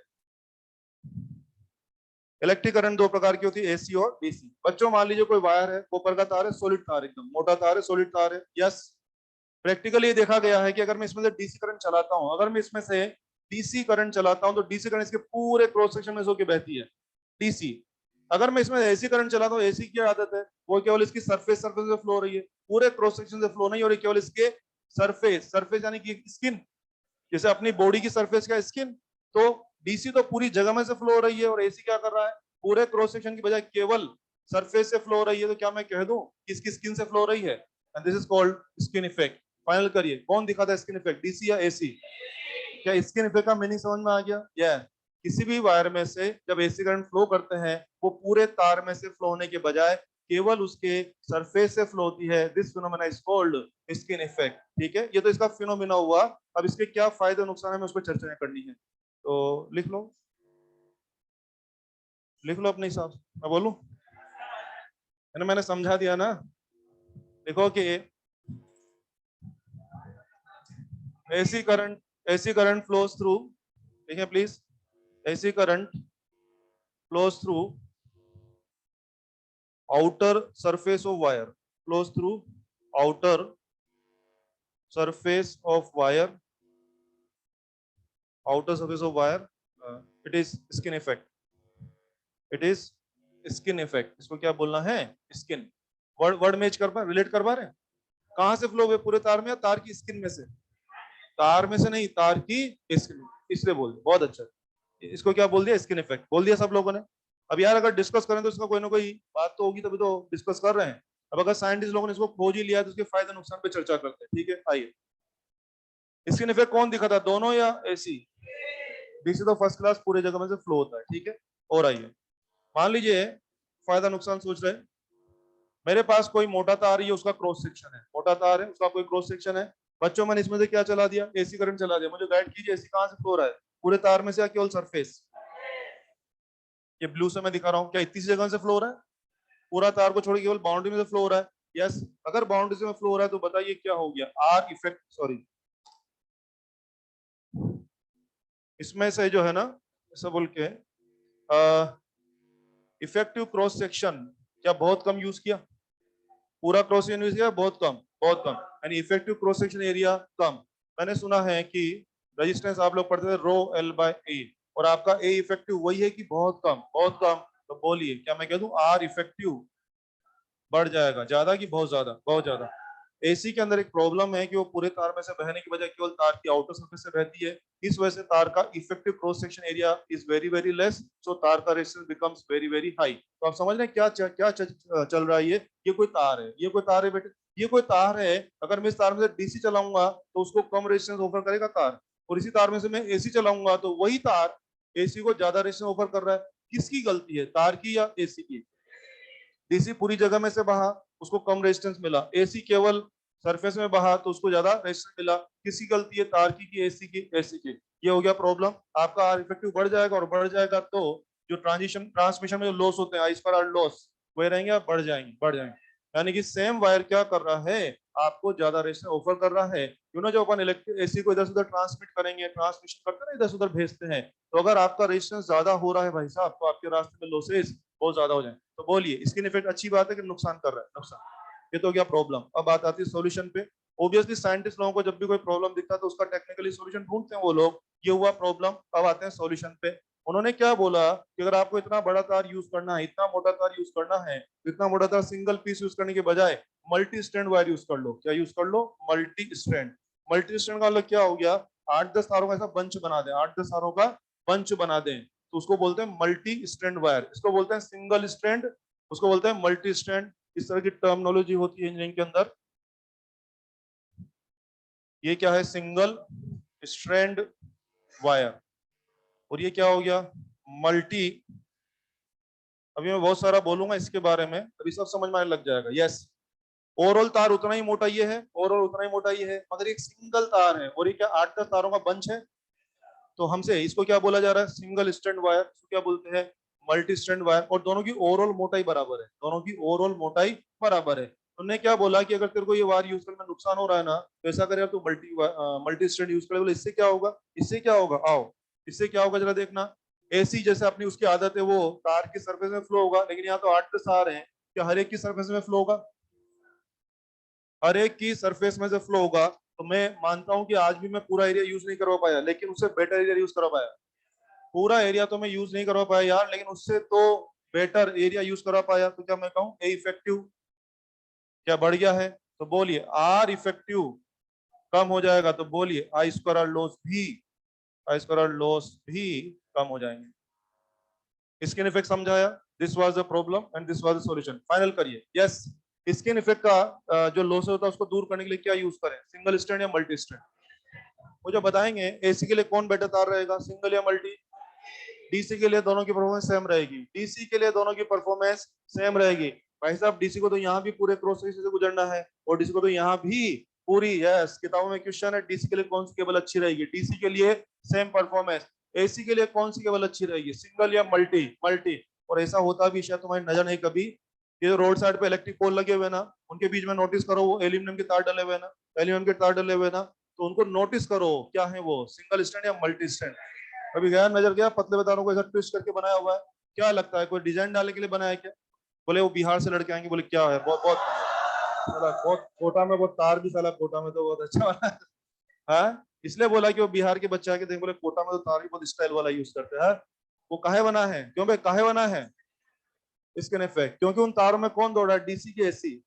इलेक्ट्रिक करंट दो प्रकार की होती है, एसी और डीसी। बच्चों मान लीजिए कोई वायर है, ऊपर का तार है, सॉलिड तार, एकदम मोटा तार है, सॉलिड तार है, यस। प्रैक्टिकली देखा गया है कि अगर मैं इसमें से डीसी करंट चलाता हूं, अगर मैं इसमें से डीसी करंट चलाता हूं तो डीसी करंट इसके पूरे क्रॉस सेक्शन में होकर बहती है, डीसी। अगर मैं इसमें एसी करंट चलाता हूं, एसी की आदत है वो केवल इसकी सरफेस सरफेस से फ्लो हो रही है, पूरे क्रॉस सेक्शन से फ्लो नहीं हो रही, केवल इसके सरफेस सरफेस यानी कि स्किन, जैसे अपनी बॉडी की सरफेस का स्किन। तो डीसी तो पूरी जगह में से फ्लो हो रही है, और एसी क्या कर रहा है, पूरे क्रॉस सेक्शन की बजाय केवल सरफेस से फ्लो हो रही है। तो क्या मैं कह दूं कि इसकी स्किन से फ्लो हो रही है, and this is called skin effect. Final करिए, कौन दिखाता है स्किन इफेक्ट, डीसी या एसी? क्या स्किन इफेक्ट का मीनिंग समझ में आ गया? किसी भी वायर में से जब एसी करंट फ्लो करते हैं, वो पूरे तार में से फ्लो होने के बजाय केवल उसके सरफेस से फ्लो होती है। This phenomena is called skin effect. ठीक है, ये तो इसका फिनोमेना हुआ। अब इसके क्या फायदे नुकसान है, हमें उस पर चर्चा करनी है, तो लिख लो, लिख लो अपने हिसाब से, मैं बोलूं, मैंने समझा दिया ना। देखो कि एसी करंट फ्लोज थ्रू, देखिए please, AC current flows through outer surface of wire, flows through outer surface of wire, outer surface of wire, it is skin effect, it is skin effect। इसको क्या बोलना है, स्किन। वर्ड वर्ड मैच कर पा, रिलेट कर पा रहे हैं? कहां से फ्लो हुए, पूरे तार में या तार की स्किन में से? तार में से नहीं, तार की स्किन, इसलिए बोल दिया, बहुत अच्छा। इसको क्या बोल दिया, स्किन इफेक्ट बोल दिया सब लोगों ने। अब यार अगर डिस्कस करें तो इसका कोई ना कोई बात तो होगी, तभी तो डिस्कस कर रहे हैं। अब अगर साइंटिस्ट लोगों ने इसको खोज ही लिया तो उसके फायदे नुकसान पे चर्चा करते हैं। ठीक है, आइए, स्किन इफेक्ट कौन दिखाता है, दोनों या एसी? डीसी तो फर्स्ट क्लास पूरे जगह में से फ्लो होता है। ठीक है, और आइए, मान लीजिए फायदा नुकसान सोच रहे हैं। मेरे पास कोई मोटा तार है, उसका क्रॉस सेक्शन है, मोटा तार है, उसका कोई क्रॉस सेक्शन है। बच्चों, मैंने इसमें से क्या चला दिया, एसी करंट चला दिया। मुझे गाइड कीजिए, एसी कहां से फ्लो रहा है, पूरे तार में से या केवल सरफेस? ये ब्लू से मैं दिखा रहा हूँ, क्या इतनी सी जगह से फ्लो हो रहा है? पूरा तार को छोड़ केवल बाउंड्री में से फ्लो हो रहा है? यस। अगर बाउंड्री से में फ्लो हो रहा है तो बताइए क्या हो गया, आर इफेक्ट, सॉरी, इसमें से जो है ना, ऐसा बोल के, इफेक्टिव क्रॉस सेक्शन क्या बहुत कम यूज किया, पूरा क्रॉस सेक्शन यूज किया बहुत कम, बहुत कम, यानी इफेक्टिव क्रॉस सेक्शन एरिया कम। मैंने सुना है कि रेजिस्टेंस आप लोग पढ़ते थे रो एल बाय ए, और आपका ए इफेक्टिव वही है कि बहुत कम, बहुत कम? तो बोलिए, क्या मैं कह दूं आर इफेक्टिव बढ़ जाएगा, ज्यादा कि बहुत ज्यादा? बहुत ज्यादा। एसी के अंदर एक प्रॉब्लम है कि वो पूरे तार में से बहने की बजाय केवल तार की आउटर सरफेस से बहती है। इस वजह से तार का effective cross section area is very very less, so तार का resistance becomes very very high. तो आप समझ रहे हैं चल रहा है ये कोई तार है, ये कोई तार है बेटे, ये कोई तार है। अगर मैं इस तार में से डीसी चलाऊंगा तो उसको कम रेजिस्टेंस ऑफर करेगा तार, और इसी तार में से मैं एसी चलाऊंगा तो वही तार एसी को ज्यादा रेजिस्टेंस ऑफर कर रहा है। किसकी गलती है, तार की या एसी की? डीसी पूरी जगह में से बहा, उसको कम रेजिस्टेंस मिला। एसी केवल सरफेस में बहा तो उसको ज्यादा रेजिस्टेंस मिला। किसकी गलती है, तार की कि एसी की? एसी की। ये हो गया प्रॉब्लम। आपका आर इफेक्टिव बढ़ जाएगा, और बढ़ जाएगा तो जो ट्रांसमिशन में जो लॉस होते हैं, आई स्क्वायर आर लॉस, वही रहेंगे, बढ़ जाएंगे, बढ़ जाएंगे। यानी कि सेम वायर क्या कर रहा है, आपको ज्यादा रेजिस्टेंस ऑफर कर रहा है। क्यों ना, जो अपन इलेक्ट्रिक एसी को इधर से उधर ट्रांसमिट करेंगे, ट्रांसमिशन करते ना, इधर से उधर भेजते हैं, तो अगर आपका रेजिस्टेंस ज्यादा हो रहा है भाई साहब, तो आपके रास्ते में लॉसेस बहुत ज्यादा हो जाए। तो बोलिए, स्किन इफेक्ट अच्छी बात है कि नुकसान कर रहा है? नुकसान। ये तो क्या प्रॉब्लम। अब बात आती है सॉल्यूशन पे। ऑब्वियसली साइंटिस्ट लोगों को जब भी कोई प्रॉब्लम दिखता है तो उसका टेक्निकली सॉल्यूशन ढूंढते हैं वो लोग। ये हुआ प्रॉब्लम। अब आते हैं सॉल्यूशन पे। उन्होंने क्या बोला कि अगर आपको इतना बड़ा तार यूज करना है, इतना मोटा तार यूज करना है, इतना मोटा तार सिंगल पीस यूज करने के बजाय मल्टी स्ट्रैंड वायर यूज कर लो। क्या यूज कर लो? Multi strand. मल्टी स्ट्रैंड का मतलब क्या हो गया, 8-10 तारों का ऐसा बंच बना दें, 8-10 तारों का बंच बना दें, तो उसको बोलते हैं मल्टी स्ट्रैंड वायर। इसको बोलते हैं सिंगल स्ट्रैंड, उसको बोलते हैं मल्टी स्ट्रैंड। इस तरह की टर्मिनोलॉजी होती है इंजीनियरिंग के अंदर। ये क्या है, सिंगल स्ट्रैंड वायर। और ये क्या हो गया, मल्टी। अभी मैं बहुत सारा बोलूंगा इसके बारे में, अभी सब समझ में आने लग जाएगा। यस, ओवरऑल तार उतना ही मोटा ये है, ओवरऑल उतना ही मोटा ये है, मगर एक सिंगल तार है, और ये क्या 8-10 तारों का बंच है। तो हमसे इसको क्या बोला जा रहा है, सिंगल स्ट्रैंड वायर। इसको क्या बोलते हैं, मल्टी स्ट्रैंड वायर। और दोनों की ओवरऑल मोटाई बराबर है, दोनों की ओवरऑल मोटाई बराबर है। उन्होंने क्या बोला कि अगर तेरे को ये वायर यूज करने में नुकसान हो रहा है ना, तो ऐसा करे तो मल्टी स्ट्रैंड यूज करे। बोले इससे क्या होगा, इससे क्या होगा, आओ इससे क्या होगा जरा देखना। एसी जैसे अपनी उसकी आदत है, वो तार की सरफेस में फ्लो होगा, लेकिन यहाँ तो 8-10 तार हैं, क्या हर एक की सरफेस में फ्लो होगा? हर एक की सरफेस में से फ्लो होगा। तो मैं मानता हूं कि आज भी मैं पूरा एरिया यूज नहीं करवा पाया, लेकिन उससे बेटर एरिया यूज करवा पाया। पूरा एरिया तो मैं यूज नहीं करवा पाया यार, लेकिन उससे तो बेटर एरिया यूज करवा पाया। तो क्या मैं कहूँ ए इफेक्टिव क्या बढ़ गया है? तो बोलिए आर इफेक्टिव कम हो जाएगा, तो बोलिए आई स्क्वायर आर लॉस भी, आई स्क्वायर आर लॉस भी कम हो जाएंगे। स्किन इफेक्ट समझाया, this was the problem and this was the solution. Final करिए। यस, स्किन इफेक्ट का जो लॉस होता है उसको दूर करने के लिए क्या यूज करें, सिंगल स्ट्रैंड या मल्टी स्ट्रैंड? मुझे बताएंगे एसी के लिए कौन बेटर तार रहेगा, सिंगल या मल्टी? डीसी के लिए दोनों की परफॉर्मेंस सेम रहेगी, डीसी के लिए दोनों की परफॉर्मेंस सेम रहेगी। भाई साहब, डीसी को तो यहाँ भी पूरे क्रॉस सेक्शन से गुजरना है, और डीसी को तो यहाँ भी पूरी। यस, किताबों में क्वेश्चन है डीसी के लिए कौन सी केबल अच्छी रहेगी, डीसी के लिए सेम परफॉर्मेंस। एसी के लिए कौन सी केबल अच्छी रहेगी, सिंगल या मल्टी? मल्टी। और ऐसा होता भी शायद तुम्हारी नजर नहीं कभी, ये रोड साइड पे इलेक्ट्रिक पोल लगे हुए ना, उनके बीच में नोटिस करो वो एल्यूमिनियम के तार डले हुए ना, एल्यूमिनियम के तार डले हुए ना, तो उनको नोटिस करो क्या है वो, सिंगल स्टैंड या मल्टी स्टैंड। अभी गया नजर गया, पतले तारों को ऐसा ट्विस्ट करके बनाया हुआ है। क्या लगता है कोई डिजाइन डालने के लिए बनाया है क्या? बोले वो बिहार से लड़के आएंगे, बोले क्या है, बहुत बहुत साला बहुत कोटा में, बहुत तार भी साला कोटा में तो बहुत अच्छा बना है। हाँ? इसलिए बोला कि वो बिहार के बच्चे आके देख, बोले कोटा में तो तार भी बहुत स्टाइल वाला यूज करते हैं। वो काहे बना है, क्यों भाई काहे बना है? Skin effect. क्योंकि उन तारों में कौन दौड़ रहा है, डीसी की एसी?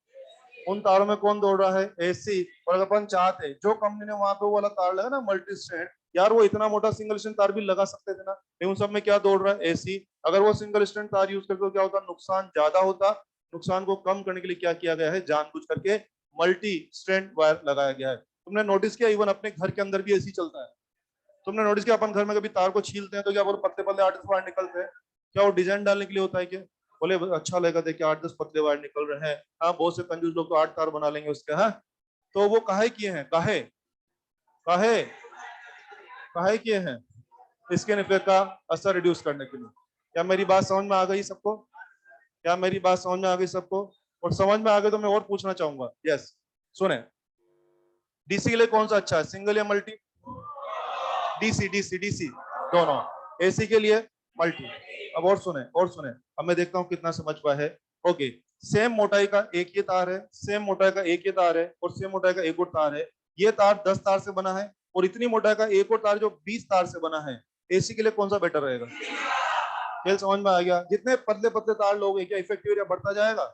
उन तारों में कौन दौड़ रहा है, एसी। और अगर अपन चाहते, जो कंपनी ने वहां पे वो वाला तार लगा ना मल्टी स्ट्रैंड, यार वो इतना मोटा सिंगल स्ट्रैंड तार भी लगा सकते थे ना, लेकिन उन सब में क्या दौड़ रहा है, एसी। अगर वो सिंगल स्ट्रैंड तार यूज करते तो क्या होता, नुकसान ज्यादा होता। नुकसान को कम करने के लिए क्या किया गया है, जानबूझ करके मल्टी स्ट्रैंड वायर लगाया गया है। तुमने नोटिस किया, इवन अपने घर के अंदर भी एसी चलता है। तुमने नोटिस किया, अपन घर में कभी तार को छीलते हैं तो क्या बोले पतले पतले 8 वायर निकलते हैं? क्या वो डिजाइन डालने के लिए होता है क्या? बोले अच्छा लगेगा, देखिए 8-10 पतले वायर निकल रहे हैं। हाँ, बहुत से कंजूस लोग तो 8 तार बना लेंगे उसके। हाँ, तो वो काहे किए हैं, काहे काहे काहे किए हैं? स्किन इफेक्ट का असर रिड्यूस करने के लिए। क्या मेरी बात समझ में आ गई सबको? क्या मेरी बात समझ में आ गई सबको? और समझ में आ गई तो मैं और पूछना चाहूंगा। यस, सुने, डीसी के लिए कौन सा अच्छा है, सिंगल या मल्टी? डीसी डीसी डीसी दोनों। एसी के लिए मल्टी। अब और सुने, और सुने, अब मैं देखता हूँ कितना समझ पाए है। ओके, सेम मोटाई का एक ये तार है, सेम मोटाई का एक ये तार है, और सेम मोटाई का एक और तार है। ये तार 10 तार से बना है, और इतनी मोटा का एक और तार जो 20 तार से बना है, एसी के लिए कौन सा बेटर रहेगा? खेल समझ में आ गया? जितने पतले पतले तार लोगे क्या इफेक्टिव एरिया बढ़ता जाएगा?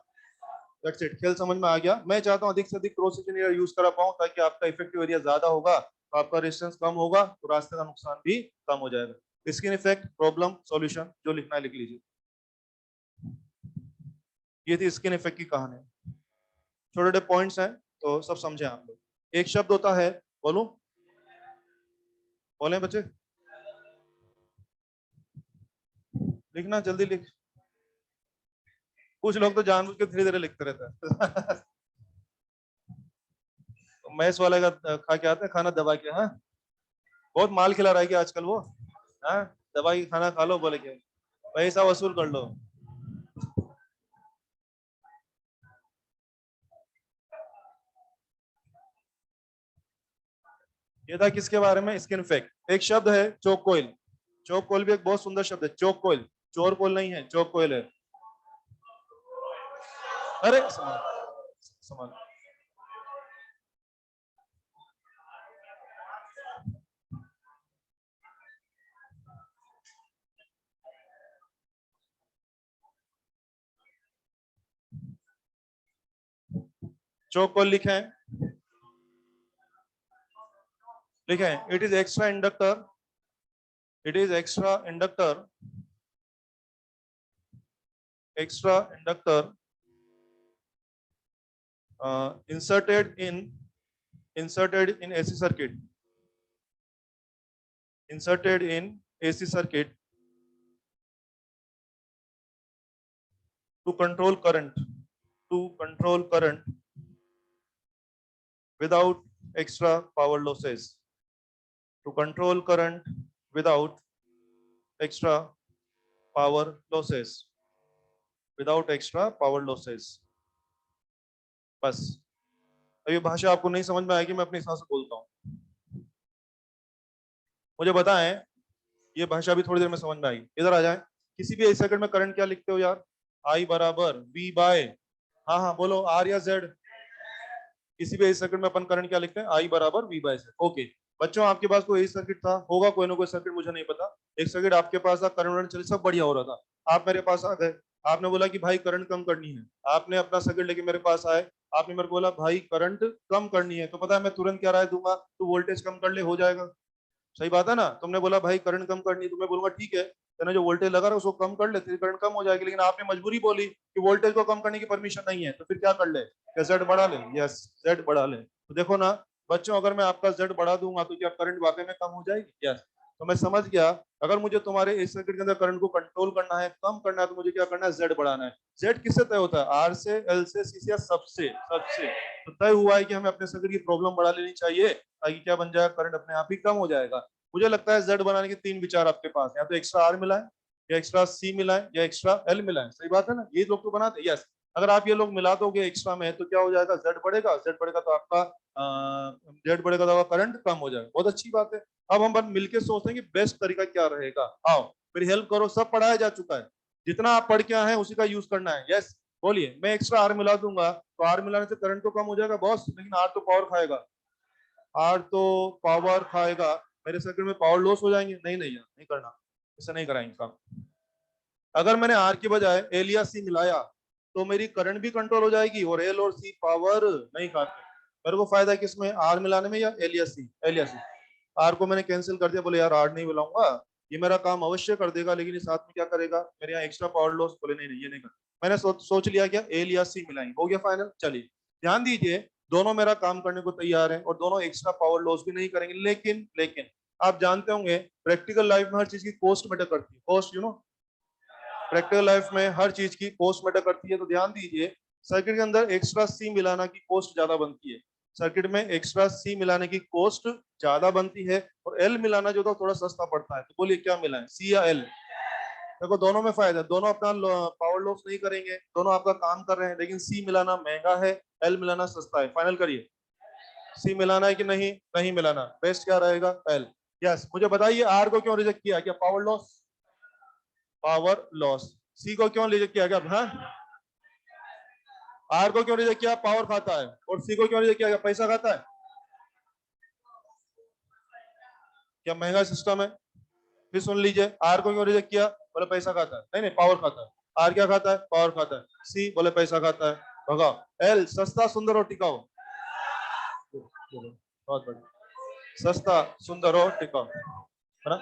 दैट्स इट, खेल समझ में आ गया। मैं चाहता हूं अधिक से अधिक क्रॉस सेक्शन एरिया यूज करा पाऊं ताकि आपका इफेक्टिव एरिया ज्यादा होगा, तो आपका रेजिस्टेंस कम होगा, तो रास्ते का नुकसान भी कम हो जाएगा। स्किन इफेक्ट, प्रॉब्लम, सॉल्यूशन, जो लिखना है लिख लीजिए। ये थी स्किन इफेक्ट की कहानी। छोटे छोटे पॉइंट्स हैं तो सब समझे आप लोग। एक शब्द होता है, बोलो बोले बच्चे, लिखना जल्दी लिख। कुछ लोग तो जानबूझ के धीरे धीरे लिखते रहते हैं। मैथ्स वाले का खा के आते हैं खाना दबा के, हाँ बहुत माल खिला रहा है कि आजकल वो, हाँ दबा के खाना खा लो बोले के पैसा वसूल कर लो। ये था किसके बारे में? Skin effect. एक शब्द है चोक कोयल। चोक कोयल भी एक बहुत सुंदर शब्द है, चोक कोयल, चोर कोयल नहीं है, चोक कोयल है। अरे समान समान, चोक कोयल लिखे हैं, लिखे हैं। It is extra inductor, it is extra inductor, extra inductor inserted in AC circuit, inserted in AC circuit to control current, to control current without extra power losses, to control current without extra power losses, without extra power losses। बस अब ये भाषा आपको नहीं समझ में आएगी, मैं अपने हिसाब से बोलता हूँ, मुझे बताएं ये भाषा भी थोड़ी देर में समझ में आएगी। इधर आ जाए। किसी भी सर्किट में करंट क्या लिखते हो यार? आई बराबर वी बाय, हाँ हाँ बोलो, आर या जेड? किसी भी सर्किट में अपन करंट क्या लिखते हैं? आई बराबर वी बाय जेड। ओके बच्चों, आपके पास कोई सर्किट था, होगा कोई ना कोई सर्किट, मुझे नहीं पता। एक सर्किट आपके पास था, करंट चले, सब बढ़िया हो रहा था, आप मेरे पास आ गए, आपने बोला कि भाई करंट कम करनी है, आपने अपना सर्किट लेके मेरे पास आए, आपने मेरे को बोला भाई करंट कम करनी है, तो पता है मैं तुरंत क्या राय दूंगा? तो वोल्टेज कम कर ले, हो जाएगा। सही बात है ना? तुमने बोला भाई करंट कम करनी है, तो मैं बोलूंगा ठीक है, तेने जो वोल्टेज लगा रहा है उसको कम कर ले, तेरी करंट कम हो जाएगी। लेकिन आपने मजबूरी बोली कि वोल्टेज को कम करने की परमिशन नहीं है, तो फिर क्या कर ले? क्या जेड बढ़ा ले? यस, जेड बढ़ा ले। तो देखो ना बच्चों, अगर मैं आपका जेड बढ़ा दूंगा तो क्या करंट वाकई में कम हो जाएगी? यस। तो मैं समझ गया, अगर मुझे तुम्हारे इस सर्किट के अंदर करंट को कंट्रोल करना है, कम करना है, तो मुझे क्या करना है? जेड बढ़ाना है। जेड किससे तय होता है? आर से, एल से, सी से, या सबसे? सबसे। तो तय हुआ है कि हमें अपने सर्किट की प्रॉब्लम बढ़ा लेनी चाहिए ताकि क्या बन जाएगा? करंट अपने आप ही कम हो जाएगा। मुझे लगता है जेड बनाने के तीन विचार आपके पास, या तो एक्स्ट्रा आर मिला है, या एक्स्ट्रा सी मिला है, या एक्स्ट्रा एल मिला है। सही बात है ना? ये लोग तो बनाते हैं। यस, अगर आप ये लोग मिला दोगे एक्स्ट्रा में तो क्या हो जाएगा? जेड बढ़ेगा, जेड बढ़ेगा तो आपका जेड बढ़ेगा तो आपका करंट कम हो जाएगा। बहुत अच्छी बात है। अब हम मिलकर सोचते हैं कि बेस्ट तरीका क्या रहेगा। आओ मेरी हेल्प करो, सब पढ़ाया जा चुका है, जितना आप पढ़ के आए हैं उसी का यूज करना है। यस बोलिए। मैं एक्स्ट्रा आर मिला दूंगा तो आर मिलाने से करंट तो कम हो जाएगा बॉस, लेकिन आर तो पावर खाएगा, आर तो पावर खाएगा, मेरे सर्किट में पावर लॉस हो जाएंगे। नहीं नहीं यार, नहीं करना, ऐसा नहीं कराएंगे काम। अगर मैंने आर की बजाय एल या सी मिलाया तो मेरी करंट भी कंट्रोल हो जाएगी और एल और सी पावर नहीं खाते। मेरे को फायदा किसमें? आर मिलाने में या एल या सी? एल या सी। आर को मैंने कैंसिल कर दिया, बोले यार आर नहीं मिलाऊंगा, ये मेरा काम अवश्य कर देगा लेकिन ये साथ में क्या करेगा? मेरे यहाँ एक्स्ट्रा पावर लॉस। बोले नहीं नहीं, ये नहीं कर। मैंने सोच लिया क्या? एल या सी मिलाएंगे, हो गया फाइनल। चलिए ध्यान दीजिए, दोनों मेरा काम करने को तैयार है और दोनों एक्स्ट्रा पावर लॉस भी नहीं करेंगे। लेकिन लेकिन आप जानते होंगे प्रैक्टिकल लाइफ में हर चीज की कॉस्ट मैटर करती है। Cost, you know, practical life में हर चीज की कॉस्ट मैटर करती है। तो ध्यान दीजिए, सर्किट के अंदर एक्स्ट्रा सी मिलाना की कॉस्ट ज्यादा बनती है, सर्किट में एक्स्ट्रा सी मिलाने की कॉस्ट ज्यादा बनती है, और एल मिलाना जो था थोड़ा सस्ता पड़ता है। तो बोलिए क्या मिलाएं, सी या एल? देखो दोनों में फायदा है, दोनों अपना पावर लॉस नहीं करेंगे, दोनों आपका काम कर रहे हैं, लेकिन सी मिलाना महंगा है, एल मिलाना सस्ता है। फाइनल करिए, सी मिलाना है कि नहीं? नहीं मिलाना, बेस्ट क्या रहेगा? एल। यस। मुझे बताइए आर को क्यों रिजेक्ट किया? क्या power loss? Power loss. C को क्यों रिजेक्ट किया? क्या? हाँ, आर को क्यों रिजेक्ट किया? पावर खाता है। और सी को क्यों रिजेक्ट किया? पैसा खाता है। क्या महंगा सिस्टम है? फिर सुन लीजिए, आर को क्यों रिजेक्ट किया? बोले पैसा खाता है। नहीं नहीं, पावर खाता है। आर क्या खाता है? पावर खाता है। सी बोले पैसा खाता है। भगाओ। एल सस्ता सुंदर और टिकाऊ। बहुत बढ़िया। सस्ता सुंदर और टिकाऊ, है ना?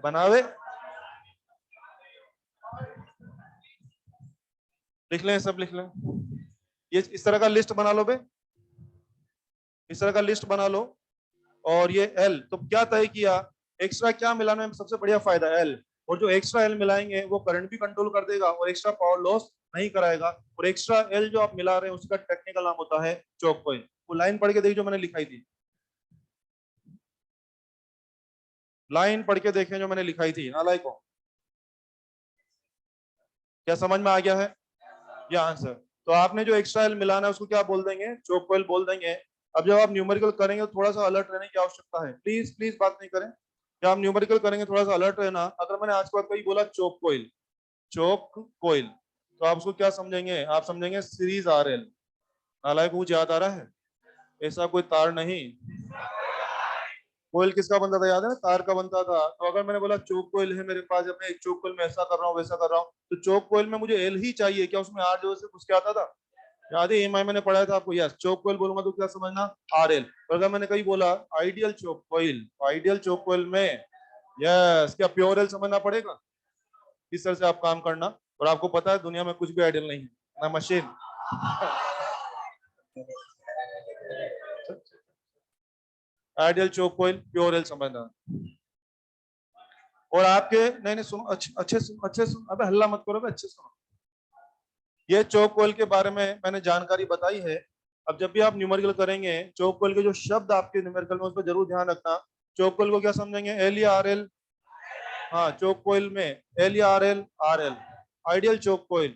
बनावे, लिख लें, सब लिख लें। ये इस तरह का लिस्ट बना लो बे, इस तरह का लिस्ट बना लो। और ये एल तो क्या तय किया, एक्स्ट्रा क्या मिलाने में सबसे बढ़िया फायदा है? एल। और जो एक्स्ट्रा एल मिलाएंगे वो करंट भी कंट्रोल कर देगा और एक्स्ट्रा पावर लॉस नहीं कराएगा। और एक्स्ट्रा एल जो आप मिला रहे हैं उसका टेक्निकल नाम होता है चोक कॉइल। वो लाइन पढ़ के देखिए जो मैंने लिखाई थी, लाइन पढ़ के देखें जो मैंने लिखाई थी नालायकों। क्या समझ में आ गया है? ये आंसर। तो आपने जो एक्स्ट्रा एल मिलाना है उसको क्या बोल देंगे? चोक कॉइल बोल देंगे। अब जब आप न्यूमेरिकल करेंगे तो थोड़ा सा अलर्ट रहने की आवश्यकता है। प्लीज प्लीज बात नहीं करें। जब आप न्यूमेरिकल करेंगे थोड़ा सा अलर्ट रहना। अगर मैंने आज के बाद कहीं बोला चोक कॉइल, चोक कॉइल, तो आप उसको क्या समझेंगे? आप समझेंगे सीरीज आरएल। नालायक कुछ याद आ रहा है? ऐसा कोई तार नहीं। कोयल किसका बनता था? याद है ना, तार का बनता था। तो अगर मैंने बोला चोक कोयल है मेरे पास, जब मैं एक चोक कोयल में ऐसा कर रहा हूँ वैसा कर रहा हूँ, तो चोक कोयल में मुझे एल ही चाहिए। क्या उसमें आर जो से कुछ क्या आता था? याद है, एमआई मैंने पढ़ाया था आपको। यस, चोक कोयल बोलूंगा तो क्या समझना? R L. और अगर मैंने कहीं बोला आइडियल चोक कोयल, आइडियल चोक कोयल में यस, क्या प्योर एल समझना पड़ेगा? इस तरह से आप काम करना। और आपको पता है दुनिया में कुछ भी आइडियल नहीं है, ना मशीन। आइडियल चोक कोयल, प्योर एल समझना। और आपके नहीं नहीं, सुनो, अच्छे सुनो, अच्छे सुनो। अबे हल्ला मत करो, अच्छे सुनो। ये चोक कोयल के बारे में मैंने जानकारी बताई है। अब जब भी आप न्यूमेरिकल करेंगे, चोक कोयल के जो शब्द आपके न्यूमेरिकल में, उस पर जरूर ध्यान रखना। चोक कोयल को क्या समझेंगे? एल या आर एल? हाँ, चोक कोयल में एल या R L? R L. Ideal choke coil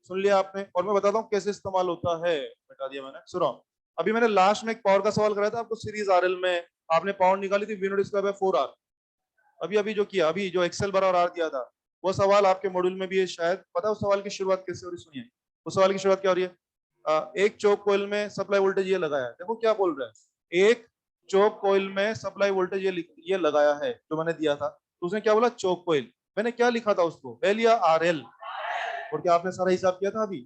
सुन लिया आपने। और मैं बताता हूँ कैसे इस्तेमाल होता है। बता दिया मैंने, सुनो। अभी मैंने लास्ट में एक पावर का सवाल कराया था आपको सीरीज आरएल में। आपने पावर निकाली थी, we naught square by 4r। अभी अभी जो किया, अभी जो एक्सेल बराबर आर दिया था, वो सवाल आपके मॉड्यूल में भी है शायद। पता है उस सवाल की शुरुआत कैसे हो रही? सुनिए, उस सवाल की शुरुआत क्या हो रही है। एक चोक कोयल में सप्लाई वोल्टेज ये लगाया है। देखो क्या बोल रहा है, एक चोक कोयल में सप्लाई वोल्टेज ये लगाया है जो मैंने दिया था। तो उसने क्या बोला? चोक कोयल। मैंने क्या लिखा था उसको? एल या आर एल? और क्या आपने सारा हिसाब किया था अभी?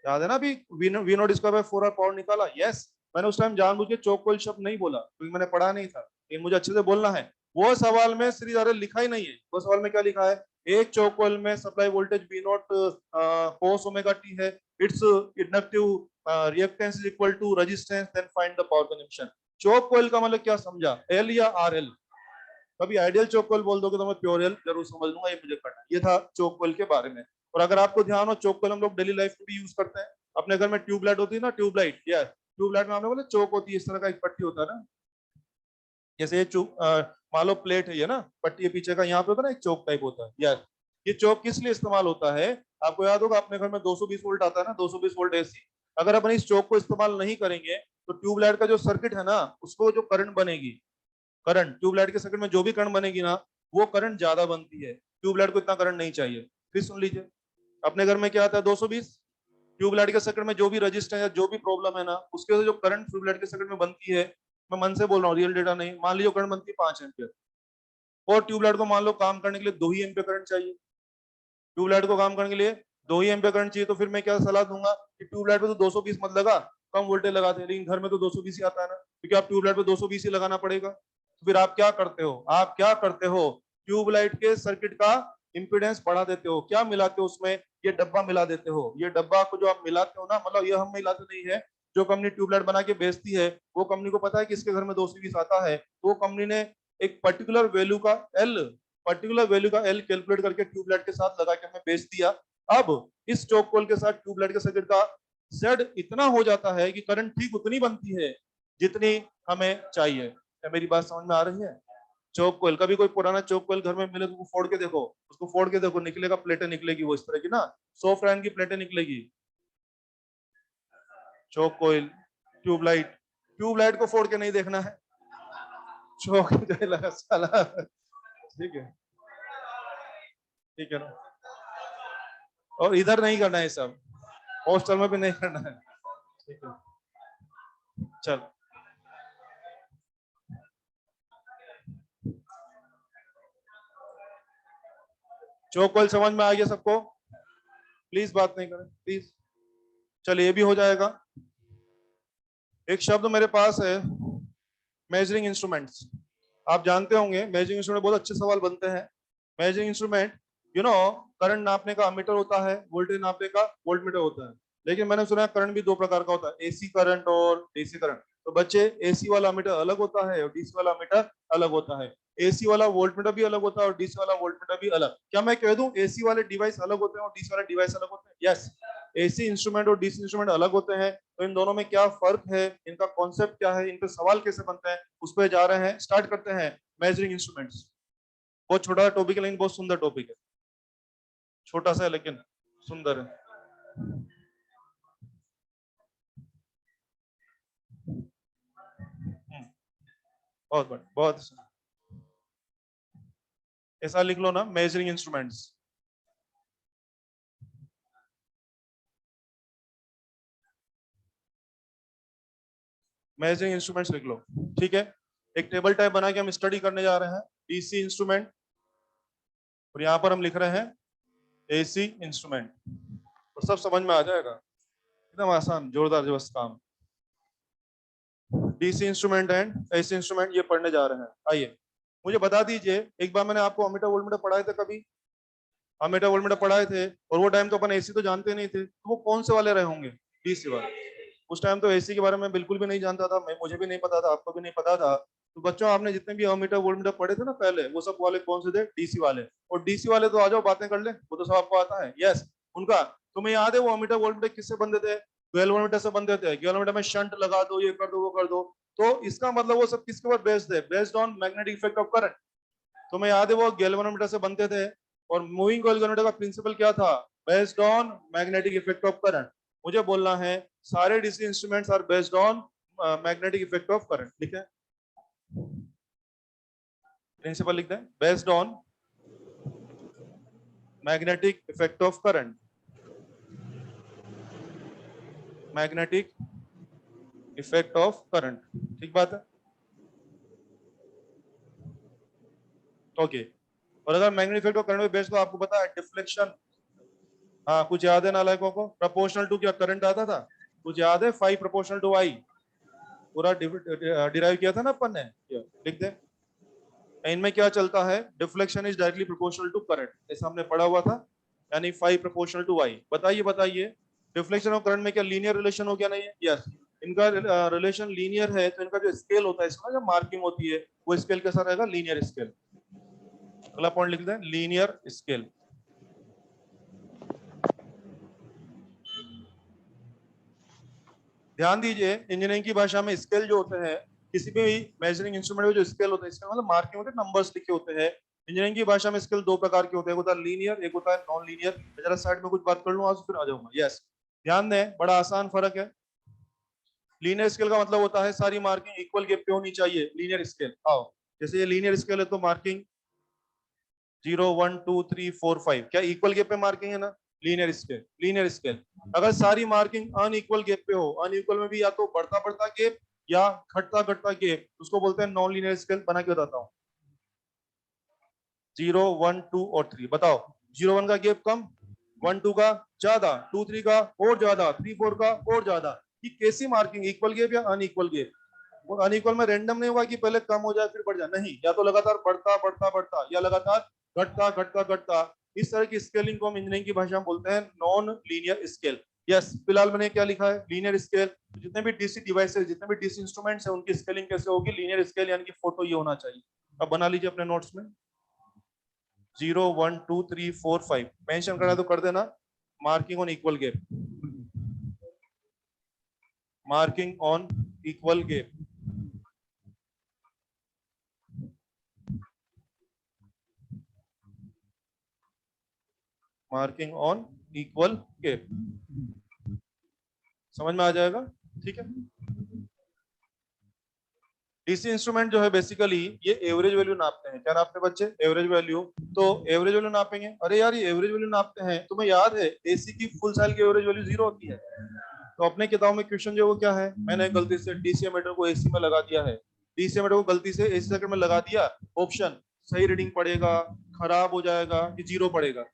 याद है ना? अभी V naught square by 4r power निकाला। यस, मैंने उस टाइम जानबूझ के चोक कोयल शब्द नहीं बोला क्योंकि मैंने पढ़ा नहीं था, लेकिन मुझे अच्छे से बोलना है। वो सवाल में सीरीज आरएल लिखा ही नहीं है। वो सवाल में क्या लिखा है? एक चोक कोयल में supply voltage V naught cos omega T है। It's inductive reactance is equal to resistance, then find the power consumption. Choke coil का मतलब क्या समझा? एल या आर एल? कभी आइडियल चोक कोयल बोल दोगे तो मैं प्योर एल जरूर समझ लूंगा, ये मुझे करना। ये था चोक कोयल के बारे में। और अगर आपको ध्यान हो, चोक कोयल हम लोग डेली लाइफ में भी यूज करते हैं। अपने घर में ट्यूबलाइट होती है ना, ट्यूबलाइट, या ट्यूबलाइट में हमने बोला चोक होती है, इस तरह का एक पट्टी होता है ना। जैसे ये मान लो प्लेट है ये ना, पट्टी है पीछे का, यहाँ पे होता है ना एक चोक टाइप होता है यार। ये चोक किस लिए इस्तेमाल होता है? आपको याद होगा अपने घर में 220 वोल्ट आता है ना, 220 वोल्ट एसी। अगर अपन इस चोक को इस्तेमाल नहीं करेंगे तो ट्यूबलाइट का जो सर्किट है ना, उसको जो करंट बनेगी, करंट ट्यूबलाइट के सर्किट में जो भी करंट बनेगी ना, वो करंट ज्यादा बनती है। ट्यूबलाइट को इतना करंट नहीं चाहिए। फिर सुन लीजिए, अपने घर में क्या आता है? 220। ट्यूबलाइट के सर्किट में जो भी रजिस्टेंस या जो भी प्रॉब्लम है ना, उसके वजह से जो करंट ट्यूबलाइट के सर्किट में बनती है, मैं मन से बोल रहा हूँ, रियल डेटा नहीं। मान लीजिए करंट बनती है 5 एम्पियर, और ट्यूबलाइट को मान लो काम करने के लिए 2 ही एम्पियर करंट चाहिए। ट्यूबलाइट को काम करने के लिए 2 ही एम्पियर करंट चाहिए। तो फिर मैं क्या सलाह दूंगा कि ट्यूबलाइट पे तो 220 मत लगा, कम वोल्टेज लगाते हैं। लेकिन घर में तो 220 ही आता है ना, क्योंकि आप ट्यूबलाइट पे 220 ही लगाना पड़ेगा। तो फिर आप क्या करते हो? आप क्या करते हो? ट्यूबलाइट के सर्किट का इंपीडेंस बढ़ा देते हो। क्या मिलाते हो उसमें? ये डब्बा मिला देते हो। ये डब्बा को जो आप मिलाते हो ना, मतलब ये हम मिलाते नहीं है, जो कंपनी ट्यूबलाइट बना के बेचती है, वो कंपनी को पता है कि इसके घर में 220 आता है, तो वो कंपनी ने एक पर्टिकुलर वैल्यू का एल कैलकुलेट करके ट्यूबलाइट के साथ लगा के हमें बेच दिया। अब इस चोक कोल के साथ ट्यूबलाइट के सर्किट का जेड इतना हो जाता है कि करंट ठीक उतनी बनती है जितनी हमें चाहिए। क्या मेरी बात समझ में आ रही है? चौक कोयल, कभी कोई पुराना चौक कोयल घर में मिले तो फोड़ के देखो, उसको फोड़ के देखो, निकलेगा प्लेटें निकलेगी वो इस तरह की ना, सॉफ्ट आयरन की प्लेटें निकलेगी। चौक कोयल, ट्यूबलाइट, ट्यूबलाइट को फोड़ के नहीं देखना है, चौक जो साला। ठीक है, ठीक है ना। और इधर नहीं करना है सब, हॉस्टल में भी नहीं करना है। ठीक है, चल। चौक कॉइल समझ में आ गया सबको? प्लीज बात नहीं करें प्लीज। चलिए ये भी हो जाएगा। एक शब्द मेरे पास है मेजरिंग इंस्ट्रूमेंट्स। आप जानते होंगे मेजरिंग इंस्ट्रूमेंट बहुत अच्छे सवाल बनते हैं। मेजरिंग इंस्ट्रूमेंट करंट नापने का अमीटर होता है, वोल्टेज नापने का वोल्टमीटर होता है। लेकिन मैंने सुना है करंट भी दो प्रकार का होता है, एसी करंट और डीसी करंट। तो बच्चे एसी वाला मीटर अलग होता है और डीसी वाला मीटर अलग होता है। एसी वाला वोल्टमीटर भी अलग होता है और डीसी वाला वोल्टमीटर भी अलग। क्या मैं कह दूं एसी वाले डिवाइस अलग होते हैं और डीसी वाले डिवाइस अलग होते हैं? यस, एसी इंस्ट्रूमेंट और डीसी इंस्ट्रूमेंट अलग होते हैं। तो इन दोनों में क्या फर्क है, इनका कॉन्सेप्ट क्या है, इन पे सवाल कैसे बनते हैं, उस पर जा रहे हैं। स्टार्ट करते हैं मेजरिंग इंस्ट्रूमेंट्स। बहुत छोटा टॉपिक है लेकिन बहुत सुंदर टॉपिक है। छोटा सा है लेकिन सुंदर है। बहुत बढ़िया, बहुत ऐसा लिख लो ना, मेजरिंग इंस्ट्रूमेंट्स। मेजरिंग इंस्ट्रूमेंट्स लिख लो, ठीक है। एक टेबल टाइप बना के हम स्टडी करने जा रहे हैं डीसी इंस्ट्रूमेंट, और यहाँ पर हम लिख रहे हैं एसी इंस्ट्रूमेंट। तो सब समझ में आ जाएगा, एकदम आसान जोरदार जबरदस्त काम। DC instrument and AC instrument ये पढ़ने जा रहे हैं। आइए मुझे बता दीजिए, एक बार मैंने आपको अमीटर वोल्टमीटर पढ़ाए थे कभी? अमीटर वोल्टमीटर पढ़ाए थे, और वो टाइम तो अपन एसी तो जानते नहीं थे, तो वो कौन से वाले रहे होंगे? डीसी वाले। उस टाइम तो एसी के बारे में बिल्कुल भी नहीं जानता था मैं, मुझे भी नहीं पता था, आपको भी नहीं पता था। तो बच्चों आपने जितने भी अमीटर वोल्टमीटर पढ़े थे ना पहले, वो सब वाले कौन से थे? डीसी वाले। और डीसी वाले तो आ जाओ बातें कर ले, वो तो सब आपको आता है। यस, उनका तुम्हें याद है वो अमीटर वोल्टमीटर किससे बनते थे? गैल्वेनोमीटर से बनते थे। गैल्वेनोमीटर में शंट लगा दो, ये कर दो, वो कर दो। तो इसका मतलब वो सब किसके ऊपर बेस्ड है? Based on magnetic effect of current. तुम्हें याद है वो गैल्वेनोमीटर से बनते थे। और मूविंग कॉइल गैल्वेनोमीटर का प्रिंसिपल क्या था? बेस्ड ऑन मैग्नेटिक इफेक्ट ऑफ करंट। मुझे बोलना है सारे DC instruments are based on magnetic effect of current. लिखे प्रिंसिपल, लिख दें based on magnetic effect of current. Magnetic effect of current, ठीक बात है। ओके, और अगर मैग्नेटिक इफेक्ट ऑफ करंट पे बेस्ड, तो आपको पता है डिफ्लेक्शन। हाँ, कुछ याद है नालायकों को? प्रोपोर्शनल टू क्या करंट आता था? कुछ याद है? 5 प्रोपोर्शनल टू आई, पूरा डिराइव किया था ना अपन ने। लिख दे, इनमें क्या चलता है? Deflection is directly proportional to current, ऐसा हमने पढ़ा हुआ था। यानी 5 प्रोपोर्शनल टू आई। बताइए बताइए, डिफ्लेक्शन और करंट में क्या लीनियर रिलेशन हो गया? नहीं है? यस, इनका रिलेशन लीनियर है। तो इनका जो स्केल होता है, इसका जो मार्किंग होती है, वो स्केल कैसा रहेगा? Linear scale. अगला पॉइंट लिख दें, लीनियर स्केल। ध्यान दीजिए, इंजीनियरिंग की भाषा में स्केल जो होते हैं, किसी भी मेजरिंग इंस्ट्रूमेंट में जो स्केल होता है, इसका मतलब मार्किंग होते हैं, नंबर्स लिखे होते हैं। इंजीनियरिंग की भाषा में स्केल दो प्रकार के होते हैं, एक होता है लीनियर, एक होता है नॉन लीनियर। जरा साइड में कुछ बात कर लूं आज फिर आ जाऊंगा। यस, ध्यान दें, बड़ा आसान फर्क है। लीनियर स्केल का मतलब होता है सारी मार्किंग इक्वल गैप पे होनी चाहिए। लीनियर स्केल, आओ, जैसे ये लीनियर स्केल है तो मार्किंग 0 1 2 3 4 5 क्या इक्वल गैप पे मार्किंग है ना? Linear scale. लीनियर स्केल अगर सारी मार्किंग अनइक्वल गैप पे हो, अनइक्वल में भी या तो बढ़ता बढ़ता गैप या घटता घटता गैप, उसको बोलते हैं नॉन लीनियर स्केल। बना के बताता हूँ, 0 1 2 और 3। बताओ, 0 1 का गैप कम, 1 2 का ज्यादा, 2 3 का और ज्यादा, 3 4 का और ज्यादा। ये कैसी मार्किंग? इक्वल गैप या अनइक्वल गैप? और अनइक्वल में रैंडम नहीं होगा कि पहले कम हो जाए फिर बढ़ जाए, नहीं, या तो लगातार बढ़ता बढ़ता बढ़ता या लगातार घटता घटता घटता। इस तरह की स्केलिंग को हम इंजीनियरिंग की भाषा में बोलते हैं नॉन लीनियर स्केल। यस, फिलहाल मैंने क्या लिखा है? Linear scale. जितने भी डीसी डिवाइसेस, जितने भी डीसी इंस्ट्रूमेंट्स हैं, उनकी स्केलिंग कैसे होगी? लीनियर स्केल, यानी कि फोटो ये होना चाहिए। अब बना लीजिए अपने नोट्स में, 0 1 2 3 4 5 मेंशन करना तो कर देना। Marking on equal gap, marking on equal gap. Marking on equal gap, समझ में आ जाएगा? ठीक है। डीसी इंस्ट्रूमेंट जो है बेसिकली ये एवरेज वैल्यू नापते हैं। क्या नापते हैं बच्चे? Average value. तो एवरेज वैल्यू नापेंगे। अरे यार, ये एवरेज वैल्यू नापते हैं, तुम्हें याद है एसी की फुल साइकिल की एवरेज वैल्यू 0 होती है। तो अपने किताब में क्वेश्चन जो वो क्या है, मैंने गलती से डीसी मीटर को एसी में लगा दिया है। डीसी मीटर को गलती से एसी सर्किट में लगा दिया। ऑप्शन, सही रीडिंग पड़ेगा, खराब हो जाएगा कि जीरो पड़ेगा?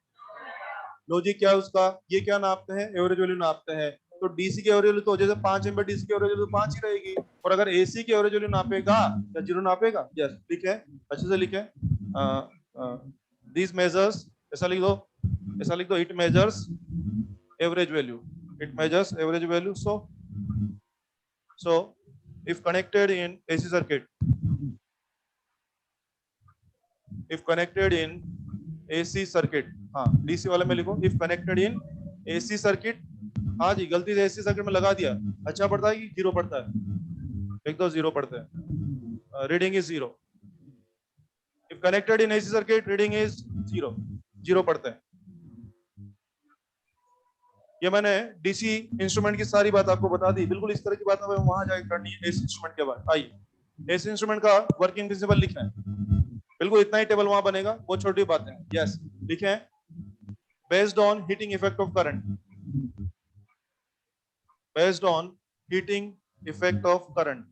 लॉजिक क्या है उसका? ये क्या नापते हैं? एवरेज वैल्यू नापते हैं। तो डीसी की एवरेज वैल्यू तो जैसे 5 एम्पियर डीसी की एवरेज वैल्यू 5 ही रहेगी। और अगर एसी की एवरेज वैल्यू नापेगा या जीरो नापेगा? यस, लिखे अच्छे से लिखे। दिस मेजर्स, ऐसा लिख दो, ऐसा लिख दो, it measures average value, it measures average value. So if connected in AC circuit, if connected in AC circuit, हाँ DC वाले में लिखो if connected in AC circuit। हाँ जी, गलती से AC सर्किट में लगा दिया, अच्छा पड़ता है कि जीरो पड़ता है? एक तो जीरो पड़ता है, reading is zero. if connected in AC circuit, reading is zero, zero पड़ता है। ये मैंने डीसी इंस्ट्रूमेंट की सारी बात आपको बता दी। बिल्कुल इस तरह की बात हमें वहां जाके करनी है एसी इंस्ट्रूमेंट के बाद। आइए एसी इंस्ट्रूमेंट का वर्किंग प्रिंसिपल लिखना है, बिल्कुल इतना ही टेबल वहां बनेगा, बहुत छोटी बातें हैं। यस, लिखे हैं based on heating effect of current, based on heating effect of current.